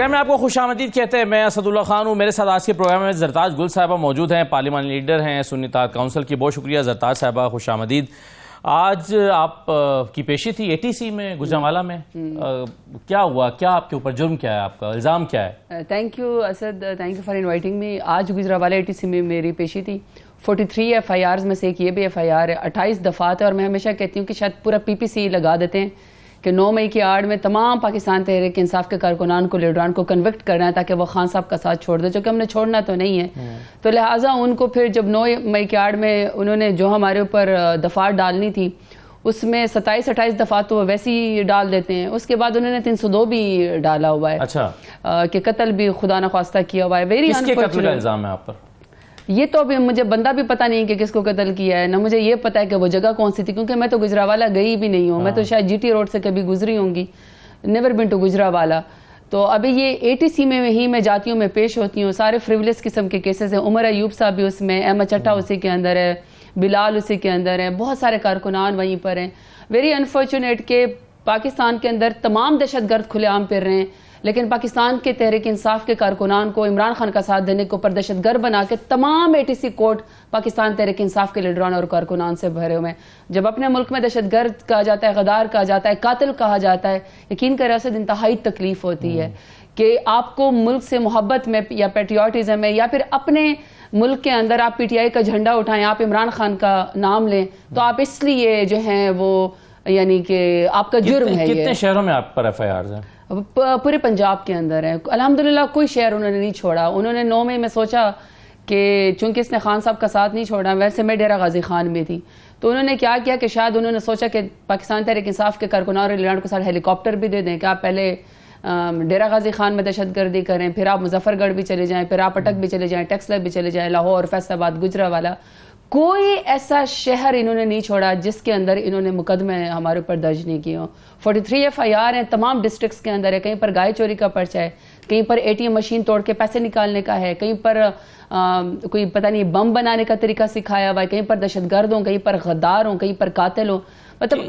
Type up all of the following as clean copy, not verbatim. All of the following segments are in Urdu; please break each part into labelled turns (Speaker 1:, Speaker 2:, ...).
Speaker 1: پروگرام میں آپ کو خوش آمدید کہتے ہیں. میں اسد اللہ خان ہوں. میرے ساتھ آج کے پروگرام میں زرتاج گل صاحبہ موجود ہیں, پارلیمانی لیڈر ہیں سنی اتحاد کونسل کی. بہت شکریہ زرتاج صاحبہ, خوش آمدید. آج آپ کی پیشی تھی ATC میں گجرانوالہ میں, کیا ہوا, کیا آپ کے اوپر جرم کیا ہے, آپ کا الزام کیا ہے؟
Speaker 2: Thank you Asad, thank you for inviting me. آج گجرانوالہ ATC میں میری پیشی تھی. 43 FIRs میں سے ایک یہ بھی FIR ہے. 28 دفعات ہے, اور میں ہمیشہ کہتی ہوں کہ شاید پورا PPC لگا دیتے ہیں کہ 9 مئی کی آڑ میں تمام پاکستان تحریک انصاف کے کارکنان کو, لیڈران کو کنوکٹ کرنا ہے تاکہ وہ خان صاحب کا ساتھ چھوڑ دے, جو کہ ہم نے چھوڑنا تو نہیں ہے. تو لہٰذا ان کو پھر جب 9 مئی کی آڑ میں انہوں نے جو ہمارے اوپر دفعات ڈالنی تھی, اس میں 27-28 دفعات تو وہ ویسے ہی ڈال دیتے ہیں. اس کے بعد انہوں نے 302 بھی ڈالا ہوا ہے.
Speaker 1: اچھا,
Speaker 2: کہ قتل بھی خدا نخواستہ کیا ہوا ہے. ویری
Speaker 1: کس کے قتل کا الزام ہے آپ پر؟
Speaker 2: یہ تو ابھی مجھے بندہ بھی پتہ نہیں کہ کس کو قتل کیا ہے, نہ مجھے یہ پتہ ہے کہ وہ جگہ کون سی تھی, کیونکہ میں تو گجرانوالہ گئی بھی نہیں ہوں. میں تو شاید GT روڈ سے کبھی گزری ہوں گی, نیور بین ٹو گجرانوالہ. تو ابھی یہ ATC میں ہی میں جاتی ہوں, میں پیش ہوتی ہوں. سارے فریولس قسم کے کیسز ہیں. عمر ایوب صاحب بھی اس میں, احمد چٹھا اسی کے اندر ہے, بلال اسی کے اندر ہے, بہت سارے کارکنان وہیں پر ہیں. ویری انفارچونیٹ کہ پاکستان کے اندر تمام دہشت گرد کھلے عام پھر رہے ہیں, لیکن پاکستان کے تحریک انصاف کے کارکنان کو عمران خان کا ساتھ دینے کے اوپر دہشت گرد بنا کے تمام ATC کوٹ پاکستان تحریک انصاف کے لیڈران اور کارکنان سے بھرے ہوئے ہیں. جب اپنے ملک میں دہشت گرد کہا جاتا ہے, غدار کہا جاتا ہے, قاتل کہا جاتا ہے, یقین کریں اسد انتہائی تکلیف ہوتی ہے کہ آپ کو ملک سے محبت میں یا پیٹریوٹزم میں, یا پھر اپنے ملک کے اندر آپ PTI کا جھنڈا اٹھائیں, آپ عمران خان کا نام لیں, تو آپ اس لیے جو ہیں وہ یعنی کہ آپ کا جرم ہے.
Speaker 1: کتنے شہروں میں آپ پر FIRs ہیں؟
Speaker 2: پورے پنجاب کے اندر ہے الحمدللہ. کوئی شہر انہوں نے نہیں چھوڑا. انہوں نے 9 مئی میں سوچا کہ چونکہ اس نے خان صاحب کا ساتھ نہیں چھوڑا, ویسے میں ڈیرہ غازی خان میں تھی, تو انہوں نے کیا کیا کہ شاید انہوں نے سوچا کہ پاکستان تحریک انصاف کے کارکنان اور لیڈران کو ساتھ ہیلی کاپٹر بھی دے دیں کہ آپ پہلے ڈیرہ غازی خان میں دہشت گردی کریں, پھر آپ مظفر گڑھ بھی چلے جائیں, پھر آپ اٹک بھی چلے جائیں, ٹیکسلا بھی چلے جائیں, لاہور, فیصل آباد, گجرانوالہ. کوئی ایسا شہر انہوں نے نہیں چھوڑا جس کے اندر انہوں نے مقدمے ہمارے اوپر درج نہیں کیے ہوں. 43 FIR ہیں تمام ڈسٹرکٹس کے اندر ہے. کہیں پر گائے چوری کا پرچہ ہے, کہیں پر ATM مشین توڑ کے پیسے نکالنے کا ہے, کہیں پر کوئی پتہ نہیں بم بنانے کا طریقہ سکھایا ہوا ہے, کہیں پر دہشت گرد ہوں, کہیں پر غدار ہوں, کہیں پر قاتل ہوں. مطلب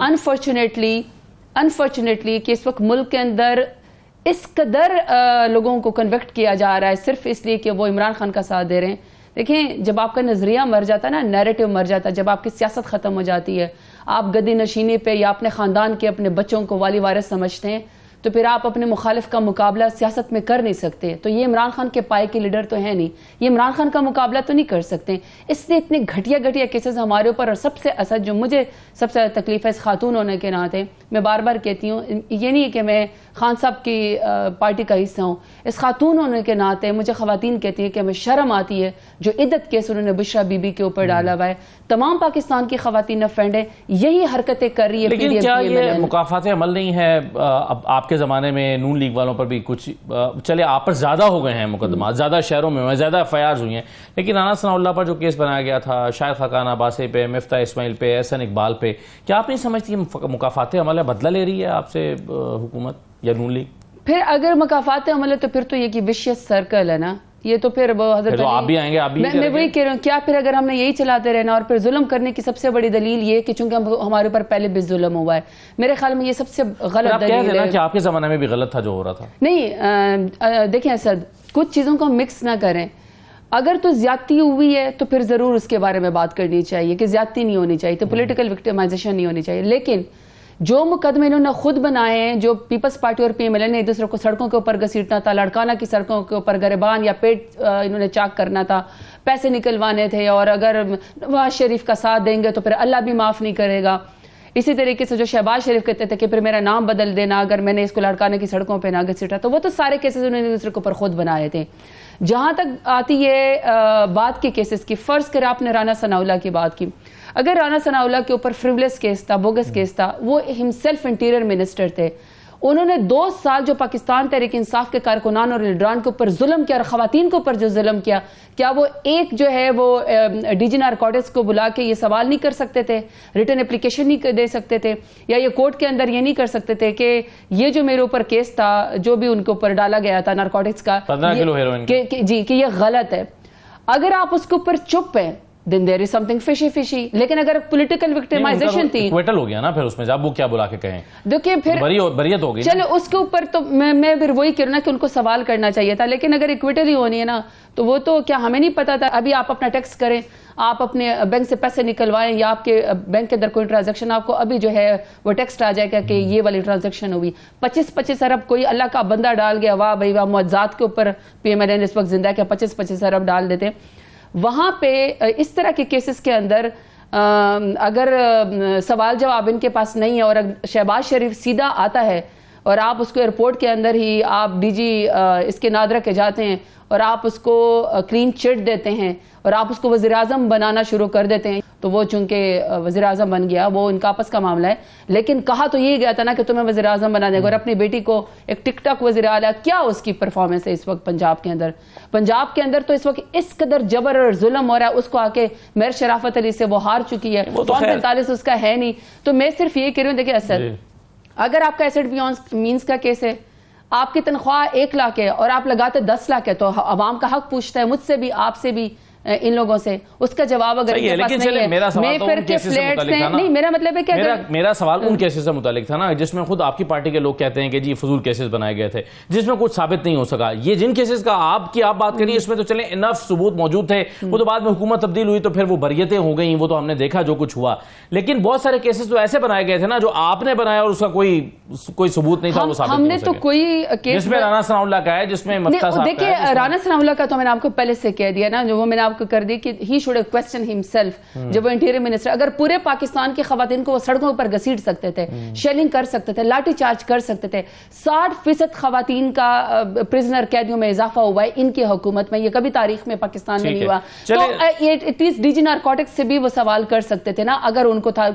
Speaker 2: انفارچونیٹلی کہ اس وقت ملک کے اندر اس قدر لوگوں کو کنوکٹ کیا جا رہا ہے صرف اس لیے کہ وہ عمران خان کا ساتھ دے رہے ہیں. دیکھیں, جب آپ کا نظریہ مر جاتا ہے نا, نیریٹو مر جاتا ہے, جب آپ کی سیاست ختم ہو جاتی ہے, آپ گدی نشینے پہ یا اپنے خاندان کے اپنے بچوں کو والی وارث سمجھتے ہیں, تو پھر آپ اپنے مخالف کا مقابلہ سیاست میں کر نہیں سکتے. تو یہ عمران خان کے پائے کے لیڈر تو ہیں نہیں, یہ عمران خان کا مقابلہ تو نہیں کر سکتے. اس لیے اتنے گھٹیا کیسز ہمارے اوپر. اور سب سے اسد جو مجھے سب سے تکلیف ہے اس خاتون ہونے کے ناطے, میں بار بار کہتی ہوں, یہ نہیں کہ میں خان صاحب کی پارٹی کا حصہ ہوں, اس خاتون ہونے کے ناطے مجھے خواتین کہتی ہیں کہ ہمیں شرم آتی ہے جو عدت کیس انہوں نے بشرا بی بی کے اوپر ڈالا ہوا ہے. تمام پاکستان کی خواتین افینڈ ہیں, یہی حرکتیں کر رہی ہے.
Speaker 1: لیکن کیا یہ مکافات عمل نہیں ہے؟ اب آپ کے زمانے میں نون لیگ والوں پر بھی کچھ, چلے آپ پر زیادہ ہو گئے ہیں مقدمات, زیادہ شہروں میں زیادہ FIRs ہوئی ہیں, لیکن رانا ثناء اللہ پر جو کیس بنایا گیا تھا, شاہد خاقان عباسی پہ, مفتاح اسماعیل پہ, احسن اقبال پہ, کیا آپ نہیں سمجھتی مکافات عمل ہے بدلہ لے رہی ہے آپ سے حکومت یا نون لیگ؟
Speaker 2: پھر اگر مکافات عمل ہے تو پھر تو یہ کہ وشیس سرکل ہے نا, یہ تو پھر حضرت
Speaker 1: آپ بھی آئیں گے, آپ بھی
Speaker 2: میں وہی کہہ رہا ہوں, کیا پھر اگر ہم نے یہی چلاتے رہنا, اور پھر ظلم کرنے کی سب سے بڑی دلیل یہ کہ چونکہ ہمارے اوپر پہلے بھی ظلم ہوا ہے, میرے خیال میں یہ سب سے غلط دلیل ہے.
Speaker 1: کہ آپ کے زمانے میں بھی غلط تھا جو ہو رہا تھا.
Speaker 2: نہیں, دیکھیں اسد, کچھ چیزوں کو مکس نہ کریں. اگر تو زیادتی ہوئی ہے تو پھر ضرور اس کے بارے میں بات کرنی چاہیے کہ زیادتی نہیں ہونی چاہیے, تو پولیٹیکل وکٹمائزیشن نہیں ہونی چاہیے. لیکن جو مقدمے انہوں نے خود بنائے ہیں, جو پیپلز پارٹی اور PMLN نے ایک دوسرے کو سڑکوں کے اوپر گھسیٹنا تھا, لڑکانہ کی سڑکوں کے اوپر گریبان یا پیٹ انہوں نے چاک کرنا تھا, پیسے نکلوانے تھے, اور اگر نواز شریف کا ساتھ دیں گے تو پھر اللہ بھی معاف نہیں کرے گا. اسی طریقے سے جو شہباز شریف کہتے تھے کہ پھر میرا نام بدل دینا اگر میں نے اس کو لڑکانہ کی سڑکوں پہ نہ گھسیٹا, تو وہ تو سارے کیسز انہوں نے دوسرے کے اوپر خود بنائے تھے. جہاں تک آتی ہے بات کے کیسز کی, فرض کرے آپ نے رانا ثناء اللہ کی بات کی, اگر رانا ثناء اللہ کے اوپر فریولس کیس تھا, بوگس کیس تھا, وہ ہمسیلف انٹیریئر منسٹر تھے, انہوں نے 2 سال جو پاکستان تحریک انصاف کے کارکنان اور لیڈران کے اوپر ظلم کیا اور خواتین کے اوپر جو ظلم کیا, کیا وہ ایک جو ہے وہ DG نارکوٹکس کو بلا کے یہ سوال نہیں کر سکتے تھے, ریٹن اپلیکیشن نہیں دے سکتے تھے, یا یہ کورٹ کے اندر یہ نہیں کر سکتے تھے کہ یہ جو میرے اوپر کیس تھا جو بھی ان کے اوپر ڈالا گیا تھا نارکوٹکس کا,
Speaker 1: 15 کلو ہیروئن,
Speaker 2: جی کہ یہ غلط ہے. اگر آپ اس کے اوپر چپ ہیں, then there is something fishy. لیکن اگر پولیٹیکل وکٹمائزیشن تھی
Speaker 1: ایکویٹل ہو گیا نا پھر اس میں جب وہ کیا بلا کے کہیں
Speaker 2: دیکھیں پھر
Speaker 1: بریت ہو گئی.
Speaker 2: چلو اس کے اوپر تو میں پھر وہی کہہ رہا نا کہ ان کو سوال کرنا چاہیے تھا. لیکن اگر ایکویٹل ہی ہونی ہے نا تو وہ تو کیا ہمیں نہیں پتا تھا. ابھی آپ اپنا ٹیکس کریں, آپ اپنے بینک سے پیسے نکلوائیں یا آپ کے بینک کے اندر کوئی ٹرانزیکشن آپ کو ابھی جو ہے وہ ٹیکسٹ آ جائے گا کہ یہ والی ٹرانزیکشن ہوئی. 25 ارب کوئی اللہ کا بندہ ڈال گیا, واہ بھائی واہ, معجزات کے اوپر پی ایم ایل این اس وقت زندہ ہے کہ 25 ارب ڈال دیتے. وہاں پہ اس طرح کے کیسز کے اندر اگر سوال جواب ان کے پاس نہیں ہے اور شہباز شریف سیدھا آتا ہے اور آپ اس کو ایئرپورٹ کے اندر ہی آپ ڈی جی اس کے نادرہ کے جاتے ہیں اور آپ اس کو کلین چٹ دیتے ہیں اور آپ اس کو وزیر اعظم بنانا شروع کر دیتے ہیں, تو وہ چونکہ وزیر اعظم بن گیا, وہ ان کا آپس کا معاملہ ہے. لیکن کہا تو یہ گیا تھا نا کہ تمہیں وزیر اعظم بنا دیں گے, اور اپنی بیٹی کو ایک ٹک ٹاک وزیر اعلیٰ, کیا اس کی پرفارمنس ہے اس وقت پنجاب کے اندر تو اس وقت اس قدر جبر اور ظلم ہو رہا ہے. اس کو آ کے میر شرافت علی سے وہ ہار چکی ہے, 45 اس کا ہے نہیں. تو میں صرف یہ کہہ رہی ہوں, دیکھیں اسد, اگر آپ کا ایسٹ مینس کا کیس ہے, آپ کی تنخواہ 1 لاکھ ہے اور آپ لگاتے 10 لاکھ ہے, تو عوام کا حق پوچھتا ہے مجھ سے بھی, آپ سے بھی, ان لوگوں سے. اس کا جواب اگر ان کے پاس نہیں ہے, میں پھر کے فلیٹس ہیں, نہیں میرا مطلب ہے کہ
Speaker 1: میرا سوال ان کیسز سے متعلق تھا نا جس میں خود آپ کی پارٹی کے لوگ کہتے ہیں کہ جی فضول کیسز بنائے گئے تھے جس میں کچھ ثابت نہیں ہو سکا. یہ جن کیسز کا آپ بات کریے اس میں تو چلیں انف ثبوت موجود تھے, وہ تو بعد میں حکومت تبدیل ہوئی تو پھر وہ بریتیں ہو گئیں, وہ تو ہم نے دیکھا جو کچھ ہوا. لیکن بہت سارے کیسز تو ایسے بنائے گئے تھے نا جو آپ نے بنایا اور اس کا کوئی ثبوت نہیں تھا, وہ ثابت نہیں ہو سکے.
Speaker 2: تو کوئی
Speaker 1: جس میں رانا ثناء اللہ کا ہے, جس میں مفتہ صاحب کا ہے.
Speaker 2: دیکھیں رانا ثناء اللہ کا تو میں نے آپ کو پہلے سے کہہ دیا نا, جو وہ میں نے آپ کو کر دی کہ he should have questioned himself. جب وہ انٹیریئر منسٹر, اگر پورے پاکستان کی خواتین کو وہ سڑکوں پر گھسیٹ سکتے تھے, شیلنگ کر سکتے تھے, لاٹھی چارج کر سکتے تھے, 60% خواتین کا پرزنر قیدیوں میں اضافہ ہوا ہے ان کی حکومت میں, یہ کبھی تاریخ میں پاکستان میں نہیں ہوا. تو at least D G narcotics سے بھی وہ سوال کر سکتے تھے نا اگر ان کو تھا.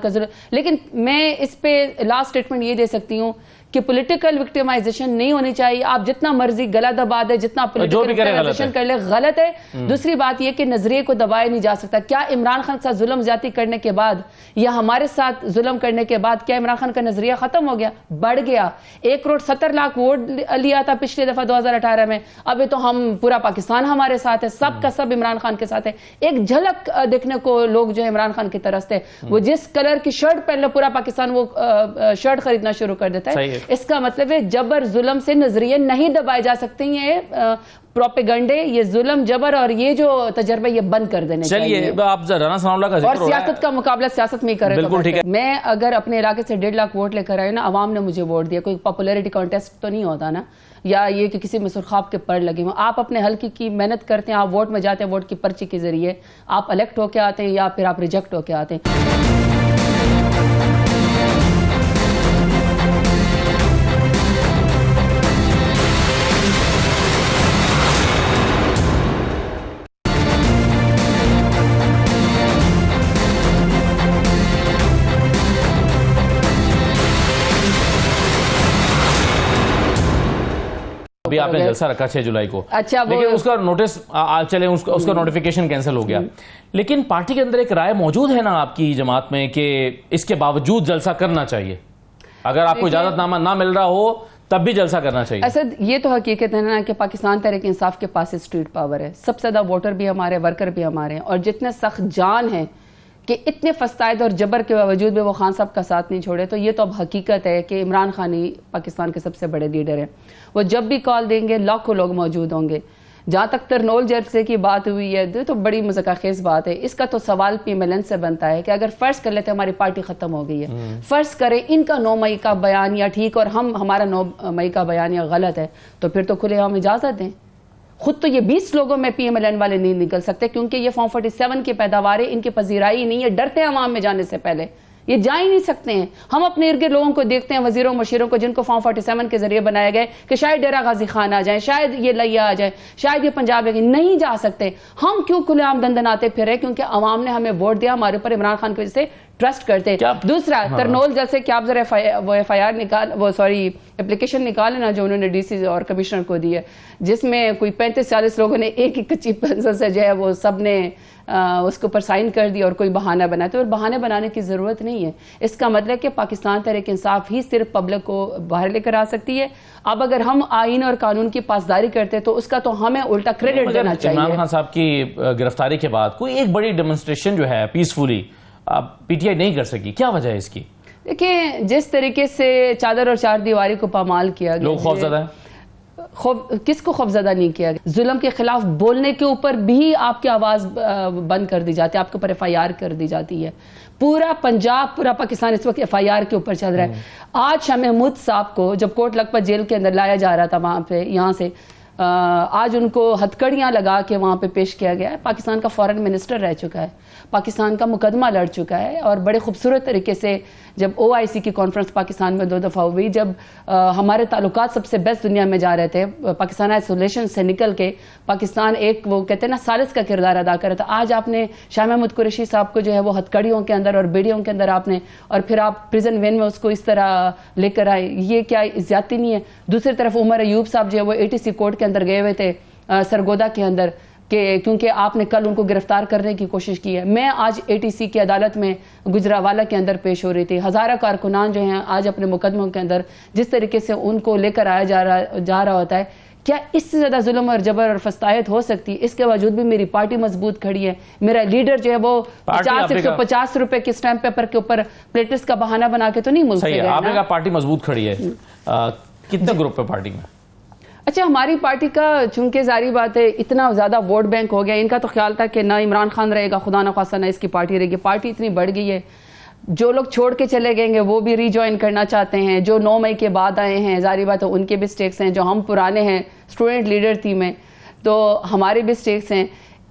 Speaker 2: لیکن میں اس پہ لاسٹ اسٹیٹمنٹ یہ دے سکتی ہوں کہ پولیٹیکل وکٹمائزیشن نہیں ہونی چاہیے. آپ جتنا مرضی گلا دبا دے, جتنا پولیٹیکل وکٹمائزیشن کر لے, غلط ہے. دوسری بات یہ کہ نظریے کو دبایا نہیں جا سکتا. کیا عمران خان کے ساتھ ظلم زیادتی کرنے کے بعد یا ہمارے ساتھ ظلم کرنے کے بعد کیا عمران خان کا نظریہ ختم ہو گیا؟ بڑھ گیا. 1.70 کروڑ ووٹ لیا تھا پچھلی دفعہ 2018 میں, ابھی تو ہم پورا پاکستان ہمارے ساتھ ہے, سب کا سب عمران خان کے ساتھ ہے. ایک جھلک دیکھنے کو لوگ جو عمران خان کی طرف سے, وہ جس کلر کی شرٹ پہن لے پورا پاکستان وہ شرٹ خریدنا شروع کر دیتا ہے. اس کا مطلب ہے جبر ظلم سے نظریے نہیں دبائے جا سکتے. یہ پروپیگنڈے, یہ ظلم جبر اور یہ جو تجربہ یہ بند کر دینے چاہیے.
Speaker 1: چلیے آپ رانا ثناء اللہ کا ذکر
Speaker 2: اور سیاست کا مقابلہ سیاست میں ہی کرے.
Speaker 1: بالکل ٹھیک ہے.
Speaker 2: میں اگر اپنے علاقے سے 1.5 لاکھ ووٹ لے کر آئے نا, عوام نے مجھے ووٹ دیا, کوئی پاپولیرٹی کانٹیسٹ تو نہیں ہوتا نا, یا یہ کہ کسی میں سرخاب کے پڑ لگے ہوں. آپ اپنے حلقے کی محنت کرتے ہیں, آپ ووٹ میں جاتے ہیں, ووٹ کی پرچی کے ذریعے آپ الیکٹ ہو کے آتے ہیں یا پھر آپ ریجیکٹ ہو کے آتے ہیں.
Speaker 1: ابھی آپ نے جلسہ رکھا 6 جولائی کو,
Speaker 2: اچھا,
Speaker 1: لیکن اس کا نوٹس چلے, اس کا نوٹیفیکیشن کینسل ہو گیا. لیکن پارٹی کے اندر ایک رائے موجود ہے نا آپ کی جماعت میں کہ اس کے باوجود جلسہ کرنا چاہیے, اگر آپ کو اجازت نامہ نہ مل رہا ہو تب بھی جلسہ کرنا چاہیے.
Speaker 2: اسد یہ تو حقیقت ہے نا کہ پاکستان تحریک انصاف کے پاس اسٹریٹ پاور ہے, سب سے زیادہ ووٹر بھی ہمارے, ورکر بھی ہمارے ہیں, اور جتنے سخت جان ہیں کہ اتنے فسطائد اور جبر کے باوجود بھی وہ خان صاحب کا ساتھ نہیں چھوڑے. تو یہ تو اب حقیقت ہے کہ عمران خان ہی پاکستان کے سب سے بڑے لیڈر ہیں. وہ جب بھی کال دیں گے لاکھوں لوگ موجود ہوں گے. جہاں تک ترنول جلسے کی بات ہوئی ہے تو بڑی مذاکرہ خیز بات ہے. اس کا تو سوال پی ایم ایل این سے بنتا ہے کہ اگر فرض کر لیتے ہماری پارٹی ختم ہو گئی ہے, فرض کریں ان کا 9 مئی کا بیانیہ ٹھیک اور ہمارا 9 مئی کا بیانیہ غلط ہے, تو پھر تو کھلے ہم اجازت دیں. خود تو یہ 20 لوگوں میں پی ایم ایل این والے نہیں نکل سکتے کیونکہ یہ فارم 47 کی پیداوار ہے, ان کی پذیرائی نہیں ہے, ڈرتے ہیں عوام میں جانے سے پہلے, یہ جا ہی نہیں سکتے ہیں. ہم اپنے ارد گرد لوگوں کو دیکھتے ہیں, وزیروں مشیروں کو جن کو فارم 47 کے ذریعے بنایا گئے کہ شاید ڈیرہ غازی خان آ جائیں, شاید یہ لیا آ جائے, شاید یہ پنجاب لگے, نہیں جا سکتے. ہم کیوں کھلے عام دندن آتے پھر رہے؟ کیونکہ عوام نے ہمیں ووٹ دیا, ہمارے اوپر عمران خان کی وجہ سے ٹرسٹ کرتے. دوسرا ترنول جیسے کہ آپ ذرا وہ ایف آئی آر اپلیکیشن نکالے نا جو انہوں نے ڈی سی اور کمشنر کو دی ہے, جس میں کوئی 35-40 لوگوں نے ایک ہی کچی پنسل سے جو ہے وہ سب نے اس کے اوپر سائن کر دی اور کوئی بہانہ بنا. تو بہانے بنانے کی ضرورت نہیں ہے. اس کا مطلب کہ پاکستان تحریک انصاف ہی صرف پبلک کو باہر لے کر آ سکتی ہے. اب اگر ہم آئین اور قانون کی پاسداری کرتے تو اس کا تو ہمیں الٹا کریڈٹ دینا چاہیے.
Speaker 1: عمران خان صاحب کی گرفتاری کے بعد کوئی ایک بڑی ڈیمونسٹریشن جو ہے پیسفلی پی ٹی آئی نہیں کر سکی, کیا وجہ ہے اس کی؟
Speaker 2: دیکھیں جس طریقے سے چادر اور چار دیواری کو پامال کیا گیا,
Speaker 1: لوگ خوف زدہ ہیں.
Speaker 2: کس کو خوفزدہ نہیں کیا گیا؟ ظلم کے خلاف بولنے کے اوپر بھی آپ کی آواز بند کر دی جاتی ہے, آپ کے اوپر ایف آئی آر کر دی جاتی ہے. پورا پنجاب, پورا پاکستان اس وقت ایف آئی آر کے اوپر چل رہا ہے. آج شاہ محمود صاحب کو جب کوٹ لکھپت جیل کے اندر لایا جا رہا تھا وہاں پہ, یہاں سے آج ان کو ہتھکڑیاں لگا کے وہاں پہ پیش کیا گیا ہے. پاکستان کا فورن منسٹر رہ چکا ہے, پاکستان کا مقدمہ لڑ چکا ہے, اور بڑے خوبصورت طریقے سے جب او آئی سی کی کانفرنس پاکستان میں 2 دفعہ ہوئی, جب ہمارے تعلقات سب سے بیسٹ دنیا میں جا رہے تھے, پاکستان آئسولیشن سے نکل کے پاکستان ایک وہ کہتے ہیں نا ثالث کا کردار ادا کر رہا تھا. آج آپ نے شاہ محمود قریشی صاحب کو جو ہے وہ ہتھکڑیوں کے اندر اور بیڑیوں کے اندر آپ نے, اور پھر آپ پریزن وین میں اس کو اس طرح لے کر آئے, یہ کیا زیادتی نہیں ہے؟ دوسری طرف عمر ایوب صاحب جو ہے وہ ATC کورٹ کے اندر گئے ہوئے تھے سرگودا کے اندر, کہ کیونکہ آپ نے کل ان کو گرفتار کرنے کی کوشش کی ہے. میں آج ATC کی عدالت میں گجراوالا کے اندر پیش ہو رہی تھی. ہزارہ کارکنان جو ہیں آج اپنے مقدموں کے اندر جس طریقے سے ان کو لے کر آیا جا رہا ہوتا ہے, کیا اس سے زیادہ ظلم اور جبر اور فسطائیت ہو سکتی؟ اس کے باوجود بھی میری پارٹی مضبوط کھڑی ہے. میرا لیڈر جو ہے وہ 150 روپے کے اسٹیمپ پیپر کے اوپر پلیٹس کا بہانہ بنا کے تو نہیں ملک سے گئے.
Speaker 1: آپ نے کہا پارٹی مضبوط کھڑی ہے, کتنے گروپ ہے پارٹی میں؟
Speaker 2: اچھا, ہماری پارٹی کا چونکہ ظاہری بات ہے اتنا زیادہ ووٹ بینک ہو گیا, ان کا تو خیال تھا کہ نہ عمران خان رہے گا, خدا نہ خواستہ نہ اس کی پارٹی رہے گی. پارٹی اتنی بڑھ گئی ہے, جو لوگ چھوڑ کے چلے گئے وہ بھی ری جوائن کرنا چاہتے ہیں, جو 9 مئی کے بعد آئے ہیں ظاہری بات ہے ان کے بھی سٹیکس ہیں, جو ہم پرانے ہیں اسٹوڈنٹ لیڈر تھی میں تو ہمارے بھی سٹیکس ہیں.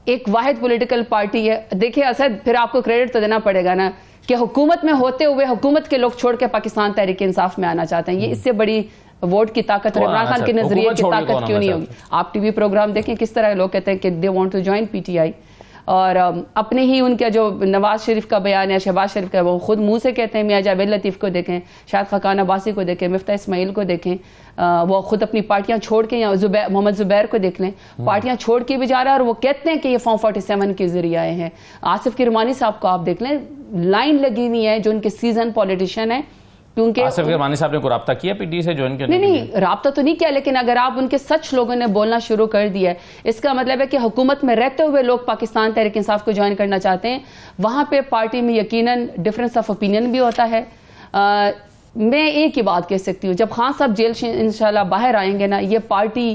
Speaker 2: ایک واحد پولیٹیکل پارٹی ہے. دیکھیں اسد, پھر آپ کو کریڈٹ تو دینا پڑے گا نا کہ حکومت میں ہوتے ہوئے حکومت کے لوگ چھوڑ کے پاکستان تحریک انصاف میں آنا چاہتے ہیں. یہ اس سے بڑی ووٹ کی طاقت اور عمران خان کے نظریے کی طاقت کیوں نہیں ہوگی؟ آپ ٹی وی پروگرام دیکھیں کس طرح لوگ کہتے ہیں کہ they want to join P T I, اور اپنے ہی ان کا جو نواز شریف کا بیان ہے, شہباز شریف کا, وہ خود منہ سے کہتے ہیں. میاں جاوید لطیف کو دیکھیں, شاہد خاقان عباسی کو دیکھیں, مفتاح اسماعیل کو دیکھیں, وہ خود اپنی پارٹیاں چھوڑ کے, یا محمد زبیر کو دیکھ لیں, پارٹیاں چھوڑ کے بھی جا رہا ہے اور وہ کہتے ہیں کہ یہ فارم 47 کے ذریعے آئے ہیں. آصف کرمانی صاحب کو آپ دیکھ لیں, لائن لگی ہوئی ہے, جو ان کے سیزن پولیٹیشین ہیں. کیونکہ
Speaker 1: آصف کرمانی صاحب نے کوئی رابطہ کیا پی ٹی سے جوائن کرنے؟
Speaker 2: نہیں, رابطہ تو نہیں کیا, لیکن اگر آپ ان کے سچ لوگوں نے بولنا شروع کر دیا ہے, اس کا مطلب ہے کہ حکومت میں رہتے ہوئے لوگ پاکستان تحریک انصاف کو جوائن کرنا چاہتے ہیں. وہاں پہ پارٹی میں یقیناً ڈفرینس آف اوپینین بھی ہوتا ہے. میں ایک ہی بات کہہ سکتی ہوں, جب خان صاحب جیل سے انشاءاللہ باہر آئیں گے نا, یہ پارٹی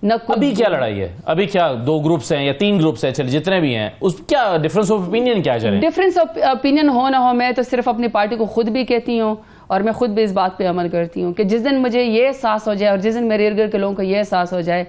Speaker 1: ابھی کیا لڑائی ہے, ابھی کیا 2 گروپس ہیں یا 3 گروپس ہیں, چلے جتنے بھی ہیں, اس کیا ڈفرینس آف اوپینین کیا چلے؟
Speaker 2: ڈفرینس آف اوپینین ہو نہ ہو, میں تو صرف اپنی پارٹی کو خود بھی کہتی ہوں اور میں خود بھی اس بات پہ عمل کرتی ہوں کہ جس دن مجھے یہ احساس ہو جائے اور جس دن میرے ارد گرد کے لوگوں کو یہ احساس ہو جائے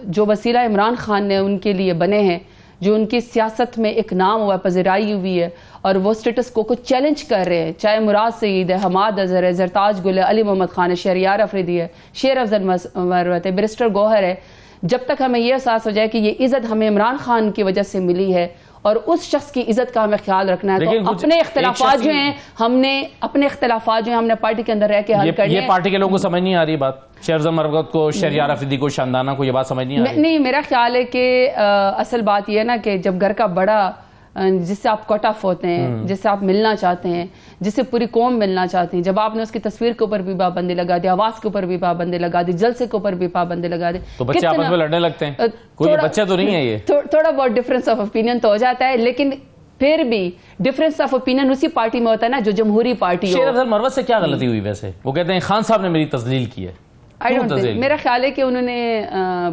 Speaker 2: جو وسیلہ عمران خان نے ان کے لیے بنے ہیں, جو ان کی سیاست میں ایک نام ہوا, پذیرائی ہوئی ہے, اور وہ سٹیٹس کو چیلنج کر رہے ہیں, چاہے مراد سعید ہے, حماد اظہر ہے, زرتاج گل ہے, علی محمد خان ہے, شہریار افریدی ہے, شیر افضل مروت ہے, بیرسٹر گوہر ہے. جب تک ہمیں یہ احساس ہو جائے کہ یہ عزت ہمیں عمران خان کی وجہ سے ملی ہے اور اس شخص کی عزت کا ہمیں خیال رکھنا ہے, تو اپنے اختلافات جو ہیں ہم نے پارٹی کے اندر رہ کے حل کرنے.
Speaker 1: یہ پارٹی کے لوگوں کو سمجھ نہیں آ رہی بات, شیر افضل مروت کو, شہریار افریدی کو, شاندانہ کو, یہ بات سمجھ نہیں آ رہی؟
Speaker 2: نہیں, میرا خیال ہے کہ اصل بات یہ ہے نا کہ جب گھر کا بڑا, جس سے آپ کٹ آف ہوتے ہیں, جس سے آپ ملنا چاہتے ہیں, جس سے پوری قوم ملنا چاہتی ہیں, جب آپ نے اس کی تصویر کے اوپر بھی پابندی لگا دی, آواز کے اوپر بھی پابندی لگا دی, جلسے کے اوپر بھی پابندی لگا دی,
Speaker 1: تو بچے آپس میں لڑنے لگتے ہیں. کوئی بچے تو نہیں ہے, یہ
Speaker 2: تھوڑا بہت ڈفرینس آف اوپینین تو ہو جاتا ہے, لیکن پھر بھی ڈفرینس آف اوپینین اسی پارٹی میں ہوتا ہے نا جو جمہوری پارٹی ہو.
Speaker 1: شیر افضل مروت سے کیا غلطی ہوئی ویسے؟ وہ کہتے ہیں خان صاحب نے میری تذلیل کی ہے.
Speaker 2: میرا خیال ہے کہ انہوں نے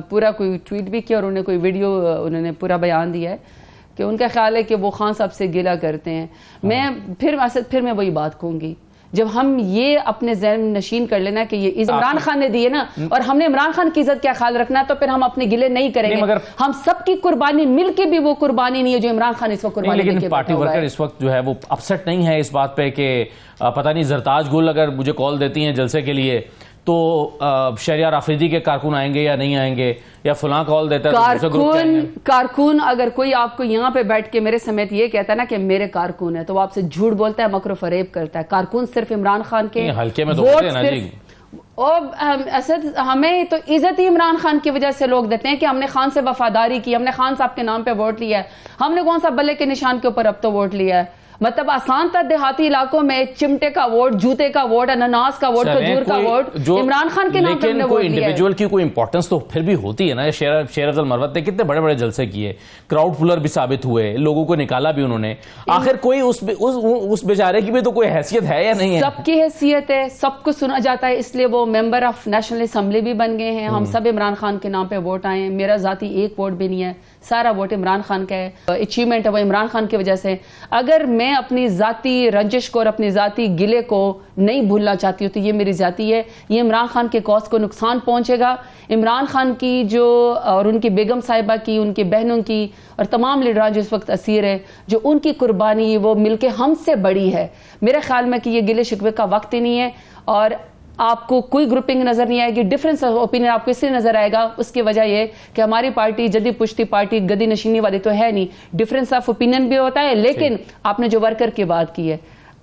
Speaker 2: پورا کوئی ٹویٹ بھی کیا اور انہوں نے کوئی ویڈیو انہوں نے پورا بیان دیا ہے کہ ان کا خیال ہے کہ وہ خان صاحب سے گلہ کرتے ہیں. میں پھر میں وہی بات کہوں گی, جب ہم یہ اپنے ذہن نشین کر لینا کہ یہ عمران خان نے دیے نا اور ہم نے عمران خان کی عزت کیا خیال رکھنا, تو پھر ہم اپنے گلے نہیں کریں گے. ہم سب کی قربانی مل کے بھی وہ قربانی نہیں ہے جو عمران خان اس وقت قربانی دے کے.
Speaker 1: لیکن پارٹی ورکر اس وقت جو ہے وہ اپسٹ نہیں ہے اس بات پہ کہ پتہ نہیں زرتاج گل اگر مجھے کال دیتی ہیں جلسے کے لیے تو شہریار آفریدی کے کارکن آئیں گے یا نہیں آئیں گے, یا فلاں کال دیتا ہے تو دوسرے گروپ کے آئیں گے.
Speaker 2: کارکن اگر کوئی آپ کو یہاں پہ بیٹھ کے میرے سمیت یہ کہتا ہے نا کہ میرے کارکن ہے, تو وہ آپ سے جھوٹ بولتا ہے, مکر و فریب کرتا ہے. کارکن صرف عمران خان کے
Speaker 1: حلقے میں تو ہوتے ہیں نا جی.
Speaker 2: اور اسد, ہمیں تو عزت ہی عمران خان کی وجہ سے لوگ دیتے ہیں کہ ہم نے خان سے وفاداری کی, ہم نے خان صاحب کے نام پہ ووٹ لیا ہے. ہم نے کون سا بلے کے نشان کے اوپر اب تو ووٹ لیا ہے؟ مطلب آسان تر دیہاتی علاقوں میں چمٹے کا ووٹ, جوتے کا ووٹ, اناناس کا ووٹ, کھجور کا ووٹ عمران خان کے نام پہ ہم نے ووٹ لیا ہے.
Speaker 1: لیکن انڈیویجول کی کوئی امپورٹنس تو پھر بھی ہوتی ہے نا. شیر افضل مروت نے کتنے بڑے بڑے جلسے کیے, کراؤڈ پولر بھی ثابت ہوئے, لوگوں کو نکالا بھی انہوں نے. آخر کوئی اس بیچارے کی بھی تو کوئی حیثیت ہے یا نہیں ہے؟
Speaker 2: سب کی حیثیت ہے, سب کو سنا جاتا ہے, اس لیے وہ ممبر آف نیشنل اسمبلی بھی بن گئے ہیں. ہم سب عمران خان کے نام پہ ووٹ آئے ہیں. میرا ذاتی ایک ووٹ بھی نہیں ہے, سارا ووٹ عمران خان کا ہے. اچیومنٹ ہے وہ عمران خان کی وجہ سے. اگر میں اپنی ذاتی رنجش کو اور اپنی ذاتی گلے کو نہیں بھولنا چاہتی ہوں تو یہ میری ذاتی ہے. یہ عمران خان کے کاز کو نقصان پہنچے گا. عمران خان کی جو اور ان کی بیگم صاحبہ کی, ان کی بہنوں کی اور تمام لیڈران جو اس وقت اسیر ہے, جو ان کی قربانی وہ مل کے ہم سے بڑی ہے. میرے خیال میں کہ یہ گلے شکوے کا وقت ہی نہیں ہے. اور آپ کو کوئی گروپنگ نظر نہیں آئے گی, ڈیفرنس آف اوپینین آپ کو اس لیے نظر آئے گا, اس کی وجہ یہ کہ ہماری پارٹی جدید پشتی پارٹی گدی نشینی والی تو ہے نہیں. ڈیفرنس آف اوپینین بھی ہوتا ہے, لیکن آپ نے جو ورکر کی بات کی ہے,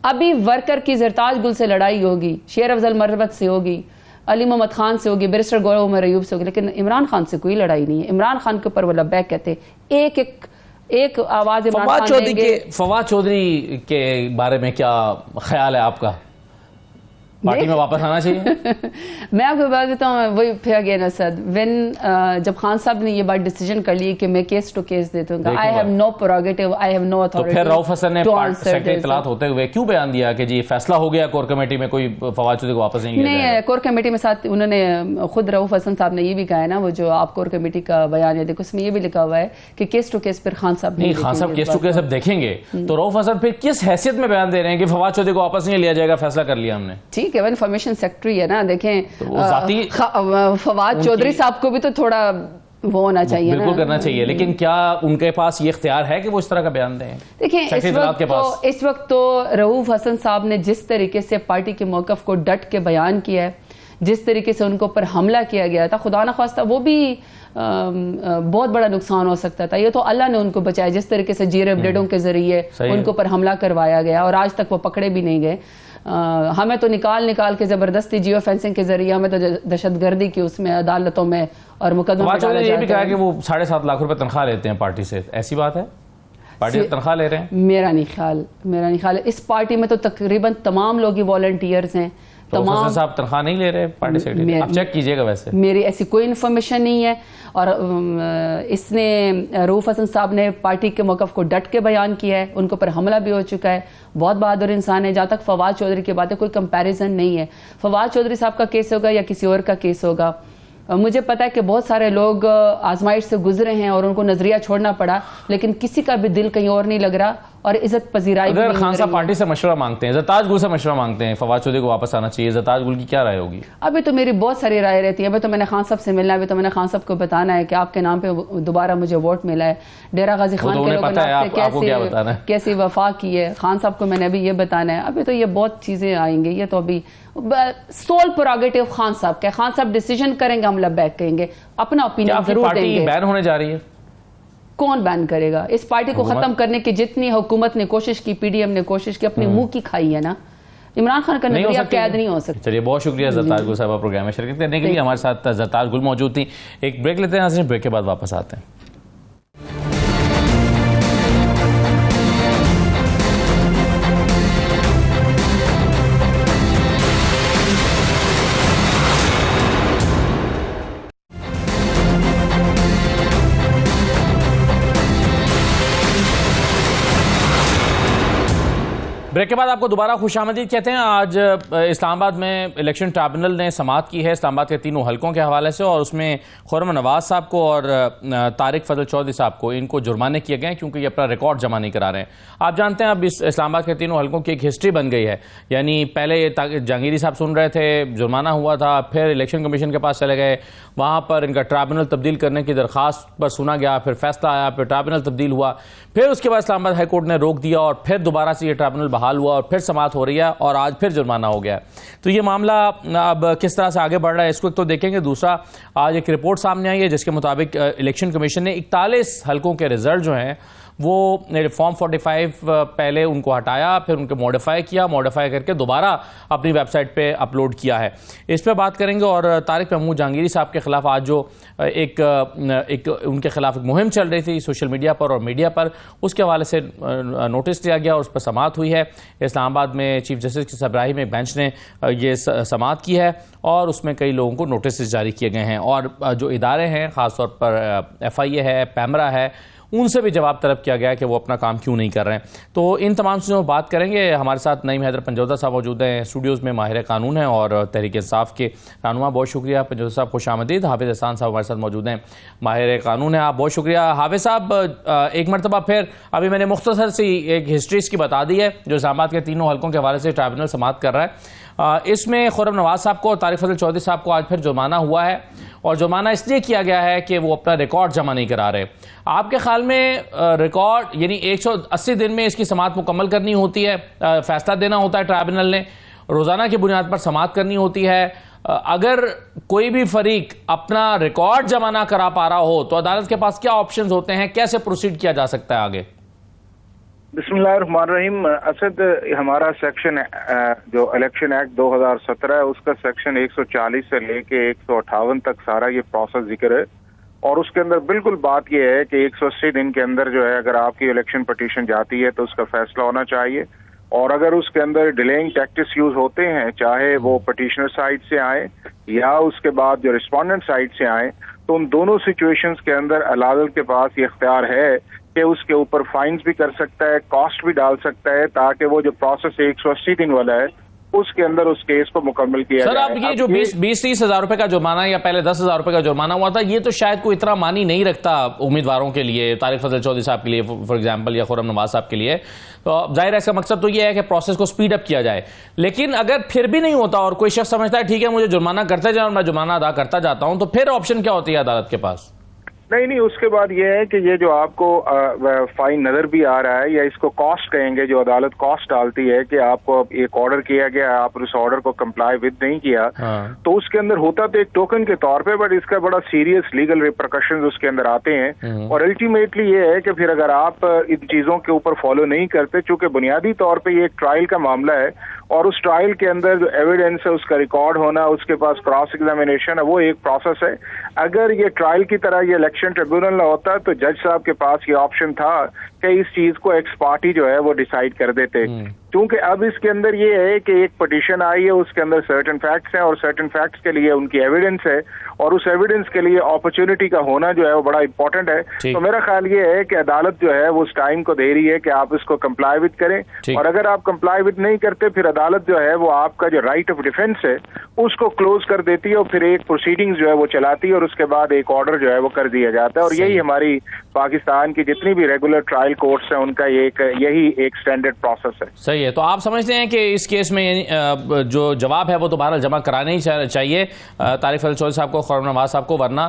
Speaker 2: ابھی ورکر کی زرتاج گل سے لڑائی ہوگی, شیر افضل مروت سے ہوگی, علی محمد خان سے ہوگی, بیرسٹر گول عمر ایوب سے ہوگی, لیکن عمران خان سے کوئی لڑائی نہیں ہے. عمران خان کے اوپر وہ لبیک کہتے ہیں. ایک آواز عمران خان دیں گے.
Speaker 1: فواد چودھری کے بارے میں کیا خیال ہے آپ کا؟ پارٹی میں واپس آنا چاہیے؟
Speaker 2: میں آپ کو بات دیتا ہوں, وہی پھر اگین اسد, جب خان صاحب نے یہ بات ڈیسیجن کر لی کہ میں کیس ٹو کیس دیتا ہوں, I have no prerogative, I have no authority.
Speaker 1: تو پھر رؤف حسن نے سیکرٹری اطلاعات ہوتے ہوئے کیوں بیان دیا کہ جی فیصلہ ہو گیا کور کمیٹی میں, کوئی فواد چودھری کو واپس نہیں لیا جائے گا؟
Speaker 2: نہیں, کور کمیٹی میں ساتھ انہوں نے خود رؤف حسن صاحب نے یہ بھی کہا ہے نا, وہ جو آپ کور کمیٹی کا بیان ہے دیکھو, اس میں یہ بھی لکھا ہوا ہے کہ کیس ٹو کیس پھر خان صاحب
Speaker 1: نہیں, خان صاحب کیس ٹو کیس اب دیکھیں گے. تو رؤف حسن پھر کس حیثیت میں بیان دے رہے ہیں کہ فواد چودھری کو واپس نہیں لیا جائے گا, فیصلہ کر لیا ہم نے؟
Speaker 2: ٹھیک ہے, وہ انفارمیشن سیکٹری ہے نا. دیکھیں فواد چودھری صاحب کو بھی تو تھوڑا وہ ہونا چاہیے,
Speaker 1: بالکل کرنا چاہیے, لیکن کیا ان کے پاس یہ اختیار ہے کہ وہ اس طرح کا بیان دیں؟
Speaker 2: دیکھیں اس وقت تو رؤف حسن صاحب نے جس طریقے سے پارٹی کے موقف کو ڈٹ کے بیان کیا ہے, جس طریقے سے ان کو پر حملہ کیا گیا تھا, خدا نخواستہ وہ بھی بہت بڑا نقصان ہو سکتا تھا. یہ تو اللہ نے ان کو بچایا, جس طریقے سے جیرے بلیڈوں کے ذریعے ان کو پر حملہ کروایا گیا اور آج تک وہ پکڑے بھی نہیں گئے. ہمیں تو نکال کے زبردستی جیو فینسنگ کے ذریعے ہمیں تو دہشت گردی کی اس میں عدالتوں میں اور مقدمہ میں ڈالا جاتا ہے.
Speaker 1: یہ بھی کہا کہ وہ 7.5 لاکھ روپے تنخواہ لیتے ہیں پارٹی سے, ایسی بات ہے؟ پارٹی سے تنخواہ لے رہے ہیں؟
Speaker 2: میرا نہیں خیال. اس پارٹی میں تو تقریباً تمام لوگ ہی والنٹیئرز ہیں.
Speaker 1: تمام صاحب تنخواہ نہیں لے رہے پارٹی سیکرٹری؟ آپ چیک کیجئے گا. ویسے
Speaker 2: میری ایسی کوئی انفارمیشن نہیں ہے. اور اس نے رؤف حسن صاحب نے پارٹی کے موقف کو ڈٹ کے بیان کیا ہے, ان کو پر حملہ بھی ہو چکا ہے. بہت بہادر انسان ہے. جہاں تک فواد چودھری کی بات ہے, کوئی کمپیریزن نہیں ہے. فواد چودھری صاحب کا کیس ہوگا یا کسی اور کا کیس ہوگا, مجھے پتا ہے کہ بہت سارے لوگ آزمائش سے گزرے ہیں اور ان کو نظریہ چھوڑنا پڑا, لیکن کسی کا بھی دل کہیں اور نہیں لگ رہا اور عزت پذیرائی.
Speaker 1: اگر خان صاحب پارٹی سے مشورہ مانگتے ہیں, زرتاج گل سے مشورہ مانگتے ہیں فواد چودھری کو واپس آنا چاہیے, زرتاج گل کی کیا رائے ہوگی؟
Speaker 2: ابھی تو میری بہت ساری رائے رہتی ہے. ابھی تو میں نے خان صاحب سے ملنا ہے, ابھی تو میں نے خان صاحب کو بتانا ہے کہ آپ کے نام پہ دوبارہ مجھے ووٹ ملا ہے. ڈیرہ غازی خان کے لوگوں نے کیسی وفا کی ہے, خان صاحب کو میں نے ابھی یہ بتانا ہے. ابھی تو یہ بہت چیزیں آئیں گے, یہ تو ابھی سول پروگیٹو خان صاحب کا. خان صاحب ڈیسیجن کریں گے, ہم لبیک کہیں گے, اپنا اوپینین ضرور دیں گے.
Speaker 1: بین ہونے جا رہی ہے؟
Speaker 2: کون بین کرے گا؟ اس پارٹی کو ختم کرنے کی جتنی حکومت نے کوشش کی, پی ڈی ایم نے کوشش کی, اپنے منہ کی کھائی ہے نا. عمران خان کا نظریہ قید نہیں ہو سکتا.
Speaker 1: چلیے, بہت شکریہ زرتاج گل صاحبہ پروگرام میں شرکت کرنے کے لیے. ہمارے ساتھ زرتاج گل موجود تھی. ایک بریک لیتے ہیں ناظرین, بریک کے بعد واپس آتے ہیں. بریک کے بعد آپ کو دوبارہ خوش آمدید کہتے ہیں. آج اسلام آباد میں الیکشن ٹرائبونل نے سماعت کی ہے اسلام آباد کے 3 حلقوں کے حوالے سے, اور اس میں خرم نواز صاحب کو اور طارق فضل چودھری صاحب کو ان کو جرمانے کیے گئے کیونکہ یہ اپنا ریکارڈ جمع نہیں کرا رہے ہیں. آپ جانتے ہیں اب اس اسلام آباد کے 3 حلقوں کی ایک ہسٹری بن گئی ہے. یعنی پہلے جہانگیری صاحب سن رہے تھے, جرمانہ ہوا تھا, پھر الیکشن کمیشن کے پاس چلے گئے, وہاں پر ان کا ٹرائبونل تبدیل کرنے کی درخواست پر سنا گیا, پھر فیصلہ آیا, پھر ٹرائبونل تبدیل ہوا, پھر اس کے بعد اسلام آباد ہائی کورٹ نے روک دیا اور پھر دوبارہ سے یہ ٹرائبونل بحال بحال ہوا اور پھر سماعت ہو رہی ہے اور آج پھر جرمانہ ہو گیا. تو یہ معاملہ اب کس طرح سے آگے بڑھ رہا ہے اس کو ایک تو دیکھیں گے. دوسرا آج ایک رپورٹ سامنے آئی ہے جس کے مطابق الیکشن کمیشن نے 41 حلقوں کے رزلٹ جو ہیں وہ فارم 45 پہلے ان کو ہٹایا, پھر ان کو موڈیفائی کر کے دوبارہ اپنی ویب سائٹ پہ اپلوڈ کیا ہے. اس پہ بات کریں گے. اور طارق محمود جہانگیری صاحب کے خلاف آج جو ایک ان کے خلاف ایک مہم چل رہی تھی سوشل میڈیا پر اور میڈیا پر, اس کے حوالے سے نوٹس لیا گیا اور اس پر سماعت ہوئی ہے. اسلام آباد میں چیف جسٹس کے سربراہی میں بینچ نے یہ سماعت کی ہے اور اس میں کئی لوگوں کو نوٹسز جاری کیے گئے ہیں. اور جو ادارے ہیں خاص طور پر FIA ہے, پیمرا ہے, ان سے بھی جواب طلب کیا گیا کہ وہ اپنا کام کیوں نہیں کر رہے ہیں. تو ان تمام چیزوں پر بات کریں گے. ہمارے ساتھ نعیم حیدر پنجوتا صاحب موجود ہیں اسٹوڈیوز میں, ماہر قانون ہیں اور تحریک انصاف کے رہنما. بہت شکریہ پنجوتا صاحب, خوش آمدید. حافظ احسان صاحب ہمارے ساتھ موجود ہیں, ماہر قانون ہیں, آپ بہت شکریہ. حافظ صاحب ایک مرتبہ پھر ابھی میں نے مختصر سی ایک ہسٹری اس کی بتا دی ہے جو اسلام آباد کے تینوں حلقوں کے حوالے سے ٹرائبیونل سماعت کر رہا ہے. اس میں خرم نواز صاحب کو اور طارق فضل چودھری صاحب کو آج پھر جرمانہ ہوا ہے اور جرمانہ اس لیے کیا گیا ہے کہ وہ اپنا ریکارڈ جمع نہیں کرا رہے. آپ کے خیال میں ریکارڈ یعنی 180 دن میں اس کی سماعت مکمل کرنی ہوتی ہے, فیصلہ دینا ہوتا ہے ٹرائبیونل نے, روزانہ کی بنیاد پر سماعت کرنی ہوتی ہے. اگر کوئی بھی فریق اپنا ریکارڈ جمع نہ کرا پا رہا ہو تو عدالت کے پاس کیا آپشنز ہوتے ہیں, کیسے پروسیڈ کیا جا سکتا ہے آگے؟
Speaker 3: بسم اللہ الرحمن الرحیم. اسد, ہمارا سیکشن جو الیکشن ایکٹ 2017 ہے اس کا سیکشن 140 سے لے کے 158 تک سارا یہ پروسیس ذکر ہے اور اس کے اندر بالکل بات یہ ہے کہ 180 دن کے اندر جو ہے اگر آپ کی الیکشن پٹیشن جاتی ہے تو اس کا فیصلہ ہونا چاہیے. اور اگر اس کے اندر ڈیلیئنگ ٹیکٹس یوز ہوتے ہیں, چاہے وہ پٹیشنر سائڈ سے آئیں یا اس کے بعد جو رسپونڈنٹ سائڈ سے آئیں, تو ان دونوں سچویشنز کے اندر عدالت کے پاس یہ اختیار ہے کہ اس کے اوپر فائنز بھی کر سکتا ہے, کاسٹ بھی ڈال سکتا ہے, تاکہ وہ جو پروسیس 180 دن والا ہے اس کے اندر اس کیس کو مکمل کیا جائے.
Speaker 1: سر آپ یہ جو 20-30 ہزار روپے کا جرمانہ یا پہلے 10,000 روپے کا جرمانہ ہوا تھا, یہ تو شاید کوئی اتنا معنی نہیں رکھتا امیدواروں کے لیے, طارق فضل چودھری صاحب کے لیے فار ایگزامپل یا خرم نواز صاحب کے لیے. تو ظاہر ہے اس کا مقصد تو یہ ہے کہ پروسیس کو سپیڈ اپ کیا جائے. لیکن اگر پھر بھی نہیں ہوتا اور کوئی شخص سمجھتا ہے ٹھیک ہے مجھے جرمانہ کرتے جائیں اور میں جرمانہ ادا کرتا جاتا ہوں, تو پھر آپشن کیا ہوتی ہے عدالت کے پاس؟
Speaker 3: نہیں, اس کے بعد یہ ہے کہ یہ جو آپ کو فائن نظر بھی آ رہا ہے یا اس کو کاسٹ کہیں گے, جو عدالت کاسٹ ڈالتی ہے کہ آپ کو ایک آرڈر کیا گیا, آپ اس آرڈر کو کمپلائی ود نہیں کیا, تو اس کے اندر ہوتا تو ایک ٹوکن کے طور پہ, بٹ اس کا بڑا سیریس لیگل ریپرکشنز اس کے اندر آتے ہیں. اور الٹیمیٹلی یہ ہے کہ پھر اگر آپ ان چیزوں کے اوپر فالو نہیں کرتے, چونکہ بنیادی طور پہ یہ ایک ٹرائل کا معاملہ ہے اور اس ٹرائل کے اندر جو ایویڈنس ہے اس کا ریکارڈ ہونا, اس کے پاس کراس ایگزامینیشن ہے, وہ ایک پروسیس ہے. اگر یہ ٹرائل کی طرح یہ الیکشن ٹریبیونل نہ ہوتا تو جج صاحب کے پاس یہ آپشن تھا کہ اس چیز کو ایکس پارٹی جو ہے وہ ڈیسائیڈ کر دیتے. کیونکہ اب اس کے اندر یہ ہے کہ ایک پٹیشن آئی ہے, اس کے اندر سرٹن فیکٹس ہیں اور سرٹن فیکٹس کے لیے ان کی ایویڈنس ہے اور اس ایویڈنس کے لیے اپرچونٹی کا ہونا جو ہے وہ بڑا امپورٹنٹ ہے. تو میرا خیال یہ ہے کہ عدالت جو ہے وہ اس ٹائم کو دے رہی ہے کہ آپ اس کو کمپلائی وتھ کریں, اور اگر آپ کمپلائی وتھ نہیں کرتے پھر عدالت جو ہے وہ آپ کا جو رائٹ آف ڈیفینس ہے اس کو کلوز کر دیتی ہے اور پھر ایک پروسیڈنگز جو ہے وہ چلاتی ہے اور اس کے بعد ایک آرڈر جو ہے وہ کر دیا جاتا ہے. اور یہی ہماری پاکستان کی جتنی بھی ریگولر ٹرائل کورٹس ہیں ان کا یہی ایک سٹینڈرڈ پروسیس ہے.
Speaker 1: صحیح ہے. تو آپ سمجھتے ہیں کہ اس کیس میں جو جواب ہے وہ دوبارہ جمع کرانا ہی چاہیے طارق فضل چودھری صاحب کو, خرم نواز صاحب کو, ورنہ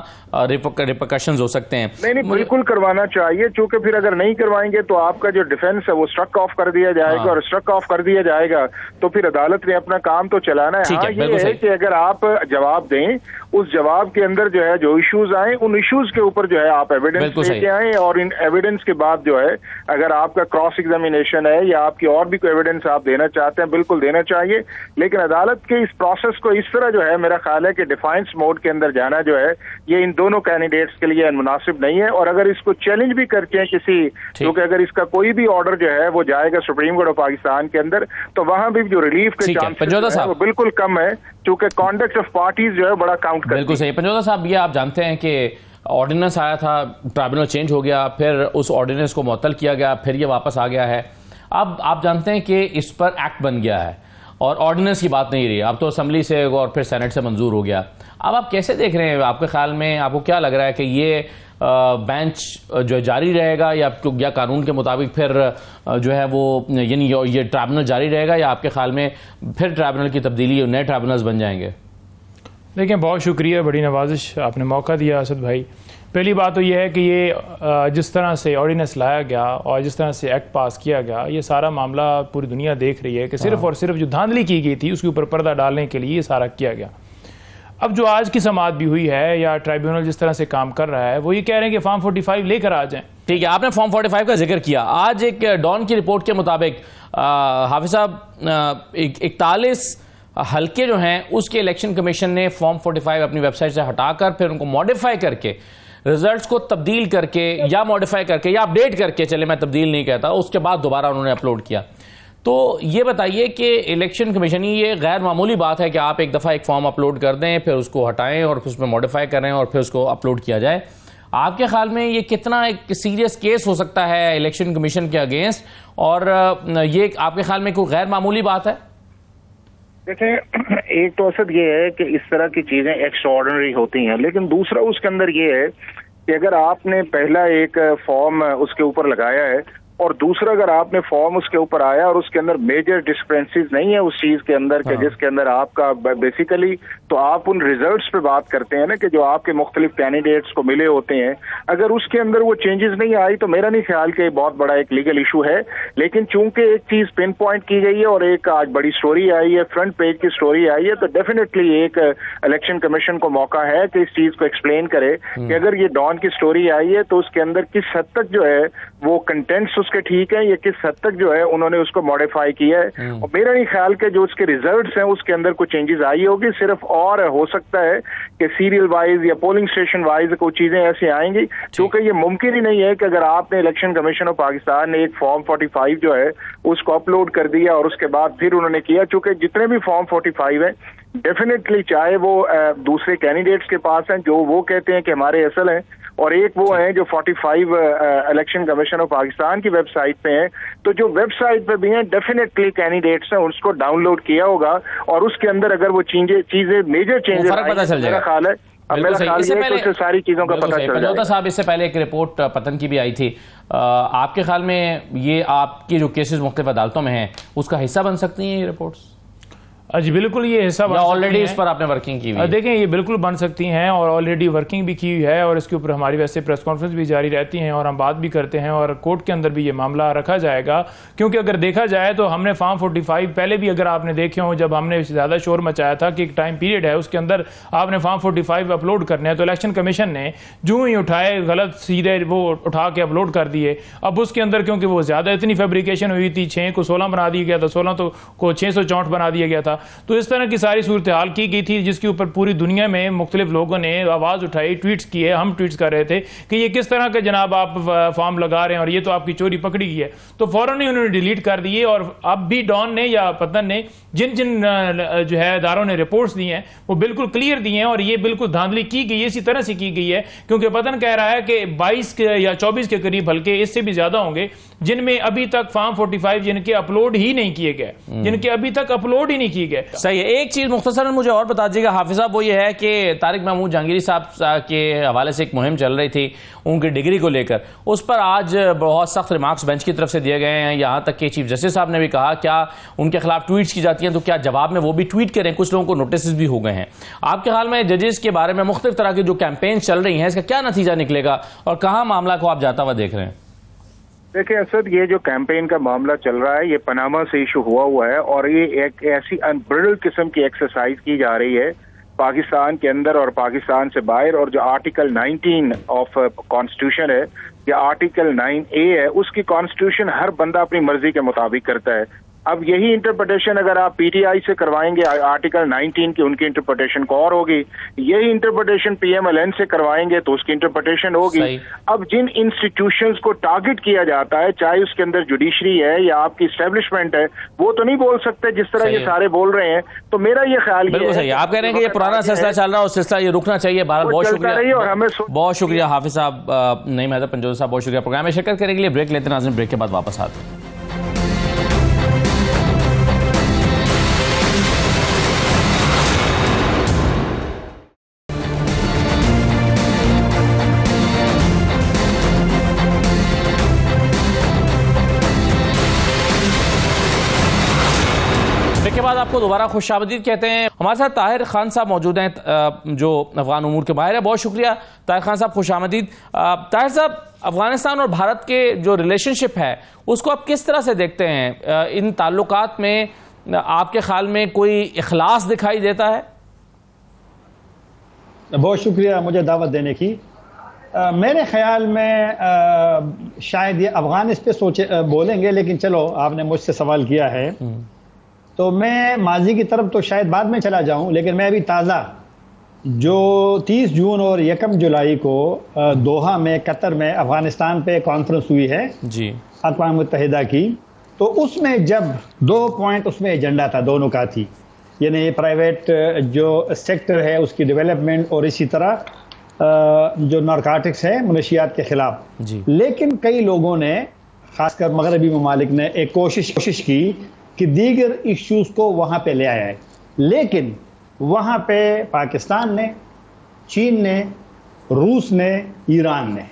Speaker 1: ریپرکشنز ہو سکتے ہیں؟
Speaker 3: نہیں, بالکل کروانا چاہیے, چونکہ پھر اگر نہیں کروائیں گے تو آپ کا جو ڈیفینس ہے وہ اسٹرک آف کر دیا جائے گا, اور اسٹرک آف کر دیا جائے گا تو پھر عدالت نے اپنا کام تو چلانا ہے. ہاں یہ ہے کہ اگر آپ جواب دیں, اس جواب کے اندر جو ہے جو ایشوز آئیں ان ایشوز کے اوپر جو ہے آپ ایویڈنس لے کے آئیں, اور ان ایویڈنس کے بعد جو ہے اگر آپ کا کراس ایگزامینیشن ہے یا آپ کی اور بھی کوئی ایویڈنس آپ دینا چاہتے ہیں بالکل دینا چاہیے. لیکن عدالت کے اس پروسیس کو اس طرح جو ہے میرا خیال ہے کہ ڈیفائنس موڈ کے اندر جانا جو ہے یہ ان دونوں کینڈیڈیٹس کے لیے مناسب نہیں ہے. اور اگر اس کو چیلنج بھی کرتے ہیں کسی, کیونکہ اگر اس کا کوئی بھی آرڈر جو ہے وہ جائے گا سپریم کورٹ آف پاکستان کے اندر تو وہاں بھی جو ریلیف کے چانسز ہیں وہ بالکل کم ہے, کیونکہ کانڈکٹ آف پارٹیز جو ہے بڑا کاؤنٹ کرتی ہے.
Speaker 1: بالکل صحیح. پنجوتا صاحب, یہ آپ جانتے ہیں کہ آرڈیننس آیا تھا, ٹرائبیونل چینج ہو گیا, پھر اس آرڈیننس کو معطل کیا گیا, پھر یہ واپس آ گیا ہے. اب آپ جانتے ہیں کہ اس پر ایکٹ بن گیا ہے اور آرڈیننس کی بات نہیں رہی, اب تو اسمبلی سے اور پھر سینٹ سے منظور ہو گیا. اب آپ کیسے دیکھ رہے ہیں, آپ کے خیال میں آپ کو کیا لگ رہا ہے کہ یہ بینچ جو جاری رہے گا یا قانون کے مطابق پھر جو ہے وہ یعنی یہ ٹرائبیونل جاری رہے گا, یا آپ کے خیال میں پھر ٹرائبیونل کی تبدیلی نئے ٹرائبیونلز بن جائیں گے؟
Speaker 4: دیکھیں بہت شکریہ, بڑی نوازش آپ نے موقع دیا اسد بھائی. پہلی بات تو یہ ہے کہ یہ جس طرح سے آرڈیننس لایا گیا اور جس طرح سے ایکٹ پاس کیا گیا, یہ سارا معاملہ پوری دنیا دیکھ رہی ہے کہ صرف اور صرف جو دھاندلی کی گئی تھی اس کے اوپر پردہ ڈالنے کے لیے یہ سارا کیا گیا. اب جو آج کی سماعت بھی ہوئی ہے یا ٹرائیبیونل جس طرح سے کام کر رہا ہے وہ یہ کہہ رہے ہیں کہ فارم 45 لے کر آ جائیں.
Speaker 1: ٹھیک ہے, آپ نے فارم 45 کا ذکر کیا. آج ایک ڈان کی رپورٹ کے مطابق حافظ صاحب 41 حلقے جو ہیں اس کے الیکشن کمیشن نے فارم 45 اپنی ویب سائٹ سے ہٹا کر پھر ان کو ماڈیفائی کر کے ریزلٹس کو تبدیل کر کے یا ماڈیفائی کر کے یا اپڈیٹ کر کے, چلے میں تبدیل نہیں کہتا, اس کے بعد دوبارہ انہوں نے اپلوڈ کیا. تو یہ بتائیے کہ الیکشن کمیشن, یہ غیر معمولی بات ہے کہ آپ ایک دفعہ ایک فارم اپلوڈ کر دیں, پھر اس کو ہٹائیں اور اس میں ماڈیفائی کریں اور پھر اس کو اپلوڈ کیا جائے. آپ کے خیال میں یہ کتنا ایک سیریس کیس ہو سکتا ہے الیکشن کمیشن کے اگینسٹ, اور یہ آپ کے خیال میں کوئی غیر معمولی بات ہے؟
Speaker 3: دیکھیں, ایک تو اسد یہ ہے کہ اس طرح کی چیزیں ایکسٹرا آرڈنری ہوتی ہیں, لیکن دوسرا اس کے اندر یہ ہے کہ اگر آپ نے پہلا ایک فارم اس کے اوپر لگایا ہے اور دوسرا اگر آپ نے فارم اس کے اوپر آیا اور اس کے اندر میجر ڈسکرپنسیز نہیں ہے اس چیز کے اندر کہ جس کے اندر آپ کا بیسیکلی, تو آپ ان ریزلٹس پہ بات کرتے ہیں نا کہ جو آپ کے مختلف کینڈیڈیٹس کو ملے ہوتے ہیں, اگر اس کے اندر وہ چینجز نہیں آئی تو میرا نہیں خیال کہ یہ بہت بڑا ایک لیگل ایشو ہے. لیکن چونکہ ایک چیز پن پوائنٹ کی گئی ہے اور ایک آج بڑی سٹوری آئی ہے, فرنٹ پیج کی سٹوری آئی ہے, تو ڈیفینیٹلی ایک الیکشن کمیشن کو موقع ہے کہ اس چیز کو ایکسپلین کرے کہ اگر یہ ڈان کی سٹوری آئی ہے تو اس کے اندر کس حد تک جو ہے وہ کنٹینٹس اس کے ٹھیک ہیں, یا کس حد تک جو ہے انہوں نے اس کو ماڈیفائی کیا ہے. اور میرا نہیں خیال کہ جو اس کے ریزلٹس ہیں اس کے اندر کوئی چینجز آئی ہوگی, صرف اور ہو سکتا ہے کہ سیریل وائز یا پولنگ اسٹیشن وائز کوئی چیزیں ایسی آئیں گی, کیونکہ یہ ممکن ہی نہیں ہے کہ اگر آپ نے الیکشن کمیشن آف پاکستان نے ایک فارم 45 جو ہے اس کو اپلوڈ کر دیا اور اس کے بعد پھر انہوں نے کیا, چونکہ جتنے بھی فارم 45 ہیں ڈیفینیٹلی چاہے وہ دوسرے کینڈیڈیٹس کے پاس ہیں جو وہ کہتے ہیں کہ ہمارے اصل ہیں, اور ایک وہ ہیں جو 45 الیکشن کمیشن آف پاکستان کی ویب سائٹ پہ ہیں, تو جو ویب سائٹ پہ بھی ہیں ڈیفینیٹلی کینڈیڈیٹس ہیں اس کو ڈاؤن لوڈ کیا ہوگا اور اس کے اندر اگر وہ چیزیں میجر چینجز میرا خیال ہے ساری چیزوں کا پتہ چل جائے گا.
Speaker 1: صاحب اس سے پہلے ایک رپورٹ پتن کی بھی آئی تھی, آپ کے خیال میں یہ آپ کی جو کیسز مختلف عدالتوں میں ہیں اس کا حصہ بن سکتی ہیں یہ رپورٹس؟
Speaker 4: جی بالکل, یہ حصہ
Speaker 1: آلریڈی اس پر آپ نے ورکنگ کی ہوئی ہے؟
Speaker 4: دیکھیں یہ بالکل بن سکتی ہیں اور آلریڈی ورکنگ بھی کی ہوئی ہے, اور اس کے اوپر ہماری ویسے پریس کانفرنس بھی جاری رہتی ہیں اور ہم بات بھی کرتے ہیں, اور کورٹ کے اندر بھی یہ معاملہ رکھا جائے گا. کیونکہ اگر دیکھا جائے تو ہم نے فارم 45 پہلے بھی اگر آپ نے دیکھے ہوں, جب ہم نے زیادہ شور مچایا تھا کہ ایک ٹائم پیریڈ ہے اس کے اندر آپ نے فارم 45 اپلوڈ کرنے ہیں, تو الیکشن کمیشن نے جو ہی اٹھائے غلط سیدھے وہ اٹھا کے اپلوڈ کر دیے. اب اس کے اندر کیونکہ وہ زیادہ اتنی فیبریکیشن ہوئی تھی, 6 کو 16 بنا دیا گیا تھا, 16 کو 664 بنا دیا گیا تھا, تو اس طرح کی ساری صورتحال کی گئی تھی جس کے اوپر پوری دنیا میں مختلف لوگوں نے آواز اٹھائی, ٹویٹس کیے, ہم ٹویٹس کر رہے تھے کہ یہ کس طرح کا جناب آپ فارم لگا رہے ہیں اور یہ تو آپ کی چوری پکڑی گئی ہے. تو فوراً ہی انہوں نے ڈیلیٹ کر دیے, اور اب بھی ڈان نے یا پتن نے جن جو ہے اداروں نے رپورٹس دی ہیں وہ بالکل کلیئر دی ہیں, اور یہ بالکل دھاندلی کی گئی ہے, اسی طرح سے کی گئی ہے, کیونکہ پتن کہہ رہا ہے کہ 22 یا 24 کے قریب حلقے اس سے بھی زیادہ ہوں گے جن میں ابھی تک فارم 45 جن کے اپلوڈ ہی نہیں کیے گئے, جن کے ابھی تک اپلوڈ ہی نہیں کیے گئے.
Speaker 1: صحیح ہے. ایک چیز مختصراً مجھے اور بتا دیجیے گا حافظ صاحب, وہ یہ ہے کہ طارق محمود جہانگیری صاحب کے حوالے سے ایک مہم چل رہی تھی ان کی ڈگری کو لے کر, اس پر آج بہت سخت ریمارکس بینچ کی طرف سے دیے گئے ہیں, یہاں تک کہ چیف جسٹس صاحب نے بھی کہا کیا ان کے خلاف ٹویٹس کی جاتی ہیں تو کیا جواب میں وہ بھی ٹویٹ کریں, کچھ لوگوں کو نوٹسز بھی ہو گئے ہیں. آپ کے خیال میں ججز کے بارے میں مختلف طرح کی جو کیمپین چل رہی ہیں اس کا کیا نتیجہ نکلے گا اور کہاں معاملہ کو آپ جاتا ہوا دیکھ رہے ہیں؟
Speaker 3: دیکھیں اسد, یہ جو کیمپین کا معاملہ چل رہا ہے یہ پاناما سے ایشو ہوا ہے, اور یہ ایک ایسی انبرڈل قسم کی ایکسرسائز کی جا رہی ہے پاکستان کے اندر اور پاکستان سے باہر, اور جو آرٹیکل 19 آف کانسٹیٹیوشن ہے یا آرٹیکل 9A ہے, اس کی کانسٹیٹیوشن ہر بندہ اپنی مرضی کے مطابق کرتا ہے. اب یہی انٹرپریٹیشن اگر آپ پی ٹی آئی سے کروائیں گے آرٹیکل 19 کی, ان کی انٹرپریٹیشن کو اور ہوگی. یہی انٹرپریٹیشن پی ایم ایل این سے کروائیں گے تو اس کی انٹرپریٹیشن ہوگی. اب جن انسٹیٹیوشنز کو ٹارگٹ کیا جاتا ہے, چاہے اس کے اندر جوڈیشری ہے یا آپ کی اسٹیبلشمنٹ ہے, وہ تو نہیں بول سکتے جس طرح یہ سارے بول رہے ہیں. تو میرا یہ خیال
Speaker 1: بالکل صحیح, آپ کہہ رہے ہیں کہ یہ پرانا سلسلہ چل رہا ہے اور سلسلہ یہ رکنا چاہیے. بہرحال بہت شکریہ, اور ہمیں بہت شکریہ حافظ صاحب, نعیم حیدر پنجوزی صاحب, بہت شکریہ. پروگرام میں شرکت کرنے کے لیے بریک لیتے ہیں ناظرین, بریک کے بعد واپس آتے ہیں. بعد آپ کو دوبارہ خوش آمدید کہتے ہیں. ہمارے ساتھ طاہر خان صاحب موجود ہیں جو افغان امور کے ماہر ہیں. بہت شکریہ طاہر خان صاحب, خوش آمدید. طاہر صاحب, افغانستان اور بھارت کے جو ریلیشن شپ ہے اس کو آپ کس طرح سے دیکھتے ہیں؟ ان تعلقات میں آپ کے خیال میں کوئی اخلاص دکھائی دیتا ہے؟
Speaker 5: بہت شکریہ مجھے دعوت دینے کی. میرے خیال میں شاید یہ افغان اس پہ بولیں گے, لیکن چلو آپ نے مجھ سے سوال کیا ہے تو میں ماضی کی طرف تو شاید بعد میں چلا جاؤں, لیکن میں ابھی تازہ جو 30 جون اور 1 جولائی کو دوحہ میں قطر میں افغانستان پہ کانفرنس ہوئی ہے
Speaker 1: جی
Speaker 5: اقوام متحدہ کی, تو اس میں جب 2 پوائنٹ اس میں ایجنڈا تھا, 2 نکات تھی, یعنی پرائیویٹ جو سیکٹر ہے اس کی ڈیولپمنٹ اور اسی طرح جو نارکاٹکس ہے منشیات کے خلاف.
Speaker 1: جی.
Speaker 5: لیکن کئی لوگوں نے خاص کر مغربی ممالک نے ایک کوشش کی کہ دیگر ایشوز کو وہاں پہ لے آیا ہے, لیکن وہاں پہ پاکستان نے, چین نے, روس نے, ایران نے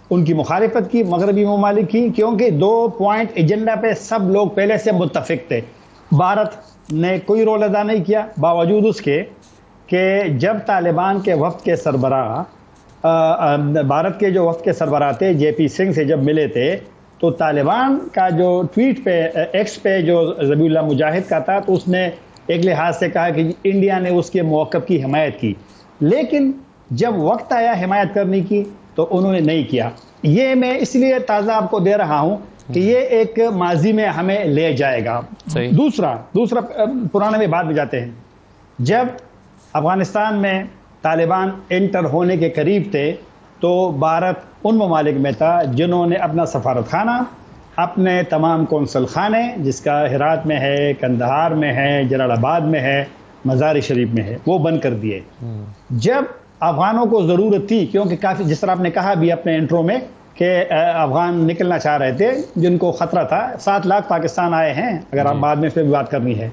Speaker 5: ان کی مخالفت کی, مغربی ممالک کی, کیونکہ 2 پوائنٹ ایجنڈا پہ سب لوگ پہلے سے متفق تھے. بھارت نے کوئی رول ادا نہیں کیا, باوجود اس کے کہ جب طالبان کے وفد کے سربراہ بھارت کے جو وفد کے سربراہ تھے جے پی سنگھ سے جب ملے تھے تو طالبان کا جو ٹویٹ پہ ایکس پہ جو ذبیح اللہ مجاہد کا تھا تو اس نے ایک لحاظ سے کہا کہ انڈیا نے اس کے موقف کی حمایت کی, لیکن جب وقت آیا حمایت کرنے کی تو انہوں نے نہیں کیا. یہ میں اس لیے تازہ آپ کو دے رہا ہوں کہ یہ ایک ماضی میں ہمیں لے جائے گا. دوسرا پرانے میں بعد میں جاتے ہیں. جب افغانستان میں طالبان انٹر ہونے کے قریب تھے تو بھارت ان ممالک میں تھا جنہوں نے اپنا سفارت خانہ, اپنے تمام قونصل خانے, جس کا ہرات میں ہے, کندہار میں ہے, جلال آباد میں ہے, مزار شریف میں ہے, وہ بند کر دیے. جب افغانوں کو ضرورت تھی, کیونکہ کافی جس طرح آپ نے کہا بھی اپنے انٹرو میں کہ افغان نکلنا چاہ رہے تھے جن کو خطرہ تھا, 7 لاکھ پاکستان آئے ہیں, اگر آپ بعد میں اس پہ بھی بات کرنی ہے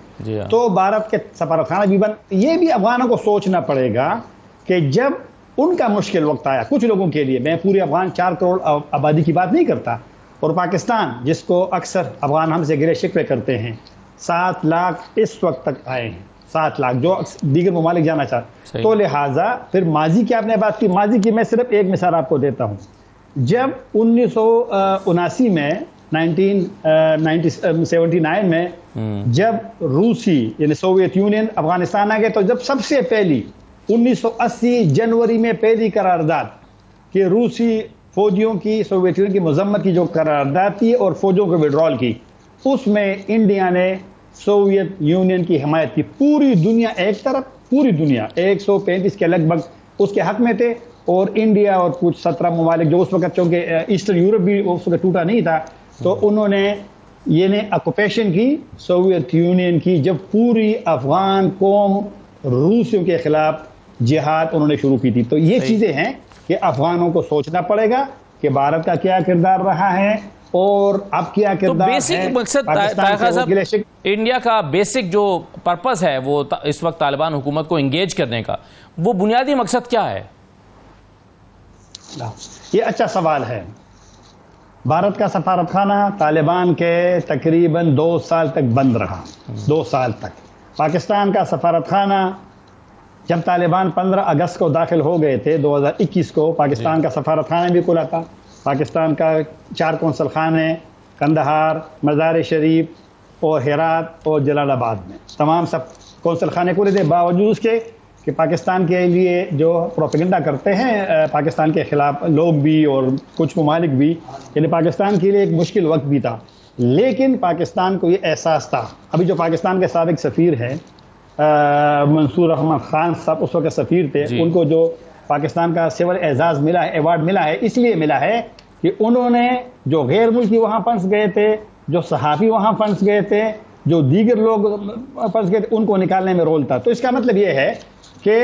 Speaker 5: تو بھارت کے سفارت خانہ بھی بند. یہ بھی افغانوں کو سوچنا پڑے گا کہ جب ان کا مشکل وقت آیا کچھ لوگوں کے لیے, میں پورے افغان 4 کروڑ آبادی کی بات نہیں کرتا, اور پاکستان جس کو اکثر افغان ہم سے گرے شکوے کرتے ہیں, 7 لاکھ اس وقت تک آئے ہیں, 7 لاکھ جو دیگر ممالک جانا چاہتے. تو لہٰذا پھر ماضی کی آپ نے بات کی, ماضی کی میں صرف ایک مثال آپ کو دیتا ہوں. جب 1979 میں 1979 میں جب روسی یعنی سوویت یونین افغانستان آ گئے تو جب سب سے پہلی 1980 جنوری میں پہلی قرارداد کہ روسی فوجیوں کی سوویت یونین کی مذمت کی جو قرارداد تھی اور فوجوں کو وڈرال کی, اس میں انڈیا نے سوویت یونین کی حمایت کی. پوری دنیا ایک طرف, پوری دنیا 135 کے لگ بھگ اس کے حق میں تھے, اور انڈیا اور کچھ 17 ممالک جو اس وقت, چونکہ ایسٹرن یورپ بھی اس وقت ٹوٹا نہیں تھا, تو انہوں نے یہ آکوپیشن کی سوویت یونین کی, جب پوری افغان قوم روسیوں کے خلاف جہاد انہوں نے شروع کی تھی. تو یہ چیزیں ہیں کہ افغانوں کو سوچنا پڑے گا کہ بھارت کا کیا کردار رہا ہے اور اب کیا کردار ہے.
Speaker 1: بیسک مقصد انڈیا کا بیسک جو پرپس ہے وہ اس وقت طالبان حکومت کو انگیج کرنے کا, وہ بنیادی مقصد کیا ہے؟
Speaker 5: یہ اچھا سوال ہے. بھارت کا سفارت خانہ طالبان کے تقریباً 2 سال تک بند رہا, 2 سال تک. پاکستان کا سفارت خانہ جب طالبان 15 اگست کو داخل ہو گئے تھے 2021 کو, پاکستان کا سفارت خانہ بھی کھلا تھا. پاکستان کا 4 قونصل خانے کندہار, مزار شریف اور ہرات اور جلال آباد میں, تمام سب قونصل خانے کھلے تھے. باوجود اس کے کہ پاکستان کے لیے جو پروپیگنڈا کرتے ہیں پاکستان کے خلاف لوگ بھی اور کچھ ممالک بھی, یعنی پاکستان کے لیے ایک مشکل وقت بھی تھا, لیکن پاکستان کو یہ احساس تھا. ابھی جو پاکستان کے سابق سفیر ہیں منصور احمد خان صاحب, اس وقت سفیر تھے, ان کو جو پاکستان کا سول اعزاز ملا ہے, ایوارڈ ملا ہے, اس لیے ملا ہے کہ انہوں نے جو غیر ملکی وہاں پھنس گئے تھے, جو صحافی وہاں پھنس گئے تھے, جو دیگر لوگ پھنس گئے تھے, ان کو نکالنے میں رول تھا. تو اس کا مطلب یہ ہے کہ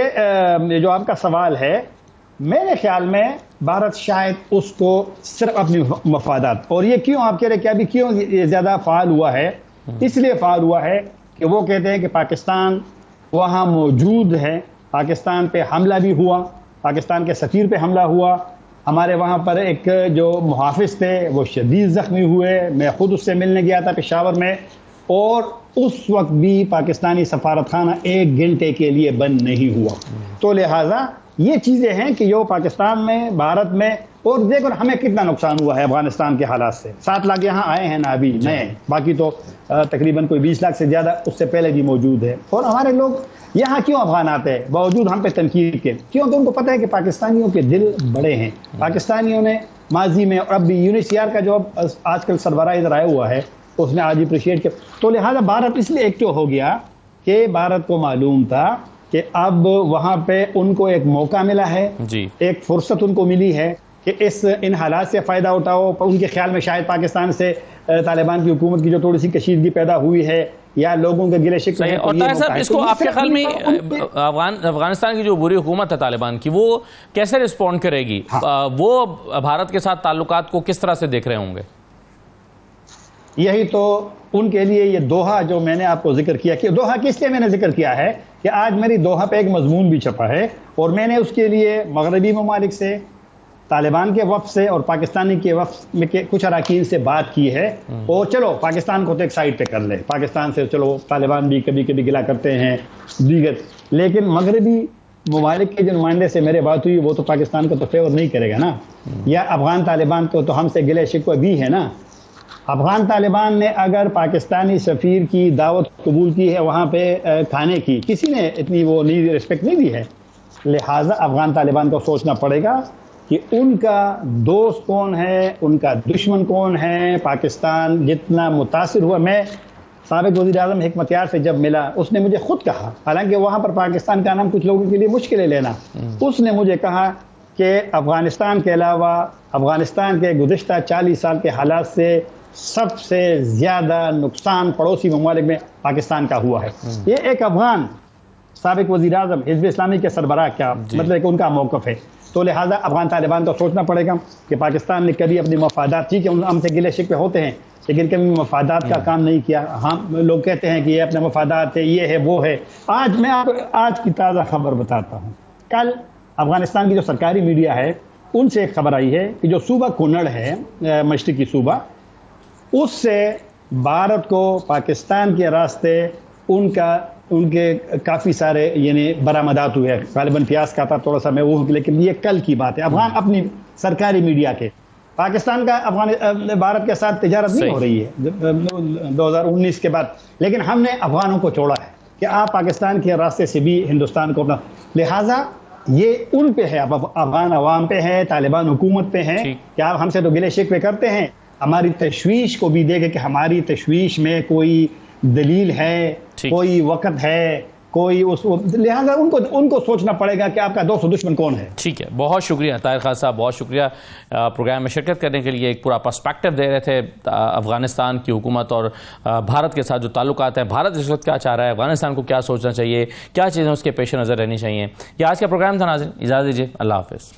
Speaker 5: جو آپ کا سوال ہے, میرے خیال میں بھارت شاید اس کو صرف اپنی مفادات, اور یہ کیوں آپ کہہ رہے کہ ابھی کیوں یہ زیادہ فعال ہوا ہے, اس لیے فعال ہوا ہے کہ وہ کہتے ہیں کہ پاکستان وہاں موجود ہے, پاکستان پہ حملہ بھی ہوا, پاکستان کے سفیر پہ حملہ ہوا, ہمارے وہاں پر ایک جو محافظ تھے وہ شدید زخمی ہوئے, میں خود اس سے ملنے گیا تھا پشاور میں, اور اس وقت بھی پاکستانی سفارت خانہ 1 گھنٹے کے لیے بند نہیں ہوا. تو لہٰذا یہ چیزیں ہیں کہ جو پاکستان میں، بھارت میں، اور دیکھو ہمیں کتنا نقصان ہوا ہے افغانستان کے حالات سے. 7 لاکھ یہاں آئے ہیں نا ابھی نئے، باقی تو تقریباً کوئی 20 لاکھ سے زیادہ اس سے پہلے بھی موجود ہے. اور ہمارے لوگ یہاں کیوں افغان آتے ہیں باوجود ہم پہ تنقید کے؟ کیونکہ ان کو پتہ ہے کہ پاکستانیوں کے دل بڑے ہیں. پاکستانیوں نے ماضی میں، اور اب بھی UNHCR کا جو آج کل سربراہ ادھر آیا ہوا ہے اس نے آج اپریشیٹ کیا. تو لہٰذا بھارت اس لیے ایکٹیو ہو گیا کہ بھارت کو معلوم تھا کہ اب وہاں پہ ان کو ایک موقع ملا ہے، ایک فرصت ان کو ملی ہے کہ ان حالات سے فائدہ اٹھاؤ. ان کے خیال میں شاید پاکستان سے طالبان کی حکومت کی جو تھوڑی سی کشیدگی پیدا ہوئی ہے یا لوگوں کے گلے شکوے ہیں.
Speaker 1: اور طاہر صاحب، اس کو آپ کے خیال میں افغانستان کی جو بری حکومت ہے طالبان کی، وہ کیسے رسپونڈ کرے گی؟ وہ بھارت کے ساتھ تعلقات کو کس طرح سے دیکھ رہے ہوں گے؟
Speaker 5: یہی تو ان کے لیے یہ دوحہ جو میں نے آپ کو ذکر کیا، کہ دوحہ کس لیے میں نے ذکر کیا ہے کہ آج میری دوحہ پہ ایک مضمون بھی چھپا ہے، اور میں نے اس کے لیے مغربی ممالک سے، طالبان کے وفد سے اور پاکستانی کے وفد میں کچھ اراکین سے بات کی ہے. اور چلو پاکستان کو تو ایک سائڈ پہ کر لے، پاکستان سے چلو طالبان بھی کبھی کبھی گلا کرتے ہیں دیگر، لیکن مغربی ممالک کے جو نمائندے سے میرے بات ہوئی وہ تو پاکستان کو تو فیور نہیں کرے گا نا. یا افغان طالبان کو تو ہم سے گلے شکوے بھی ہے نا. افغان طالبان نے اگر پاکستانی سفیر کی دعوت قبول کی ہے وہاں پہ کھانے کی، کسی نے اتنی وہ نہیں رسپیکٹ نہیں دی ہے. لہٰذا افغان طالبان کو سوچنا پڑے گا کہ ان کا دوست کون ہے، ان کا دشمن کون ہے. پاکستان جتنا متاثر ہوا، میں سابق وزیر اعظم حکمت یار سے جب ملا اس نے مجھے خود کہا، حالانکہ وہاں پر پاکستان کا نام کچھ لوگوں کے لیے مشکل ہے لینا، اس نے مجھے کہا کہ افغانستان کے علاوہ افغانستان کے گزشتہ 40 سال کے حالات سے سب سے زیادہ نقصان پڑوسی ممالک میں پاکستان کا ہوا ہے. یہ ایک افغان سابق وزیر اعظم حزب اسلامی کے سربراہ کا مطلب کہ ان کا موقف ہے. تو لہٰذا افغان طالبان کو سوچنا پڑے گا کہ پاکستان نے کبھی اپنی مفادات، ٹھیک ہے ہم سے گلے شکوے ہوتے ہیں لیکن کبھی مفادات کا کام نہیں کیا. ہم لوگ کہتے ہیں کہ یہ اپنے مفادات ہے، یہ ہے وہ ہے. آج میں آپ آج کی تازہ خبر بتاتا ہوں. کل افغانستان کی جو سرکاری میڈیا ہے ان سے ایک خبر آئی ہے کہ جو صوبہ کنڑ ہے، مشرقی صوبہ، اس سے بھارت کو پاکستان کے راستے ان کے کافی سارے یعنی برآمدات ہوئے ہیں. غالباً پیاز کا تھا تھوڑا سا، میں وہ، لیکن یہ کل کی بات ہے. افغان اپنی سرکاری میڈیا کے، پاکستان کا بھارت کے ساتھ تجارت نہیں ہو رہی ہے 2019 کے بعد، لیکن ہم نے افغانوں کو چھوڑا ہے کہ آپ پاکستان کے راستے سے بھی ہندوستان کو اپنا. لہٰذا یہ ان پہ ہے، افغان عوام پہ ہے، طالبان حکومت پہ ہے کہ آپ ہم سے تو گلے شکوے کرتے ہیں، ہماری تشویش کو بھی دیکھیں کہ ہماری تشویش میں کوئی دلیل ہے، کوئی وقت ہے، کوئی لہٰذا ان کو سوچنا پڑے گا کہ آپ کا دوست و دشمن کون ہے.
Speaker 1: ٹھیک ہے، بہت شکریہ طاہر خان صاحب، بہت شکریہ پروگرام میں شرکت کرنے کے لیے. ایک پورا پرسپیکٹو دے رہے تھے افغانستان کی حکومت اور بھارت کے ساتھ جو تعلقات ہیں، بھارت اس وقت کیا چاہ رہا ہے، افغانستان کو کیا سوچنا چاہیے، کیا چیزیں اس کے پیش نظر رہنی چاہیے. یہ آج کا پروگرام تھا. ناظرین اجازت دیجیے، اللہ حافظ.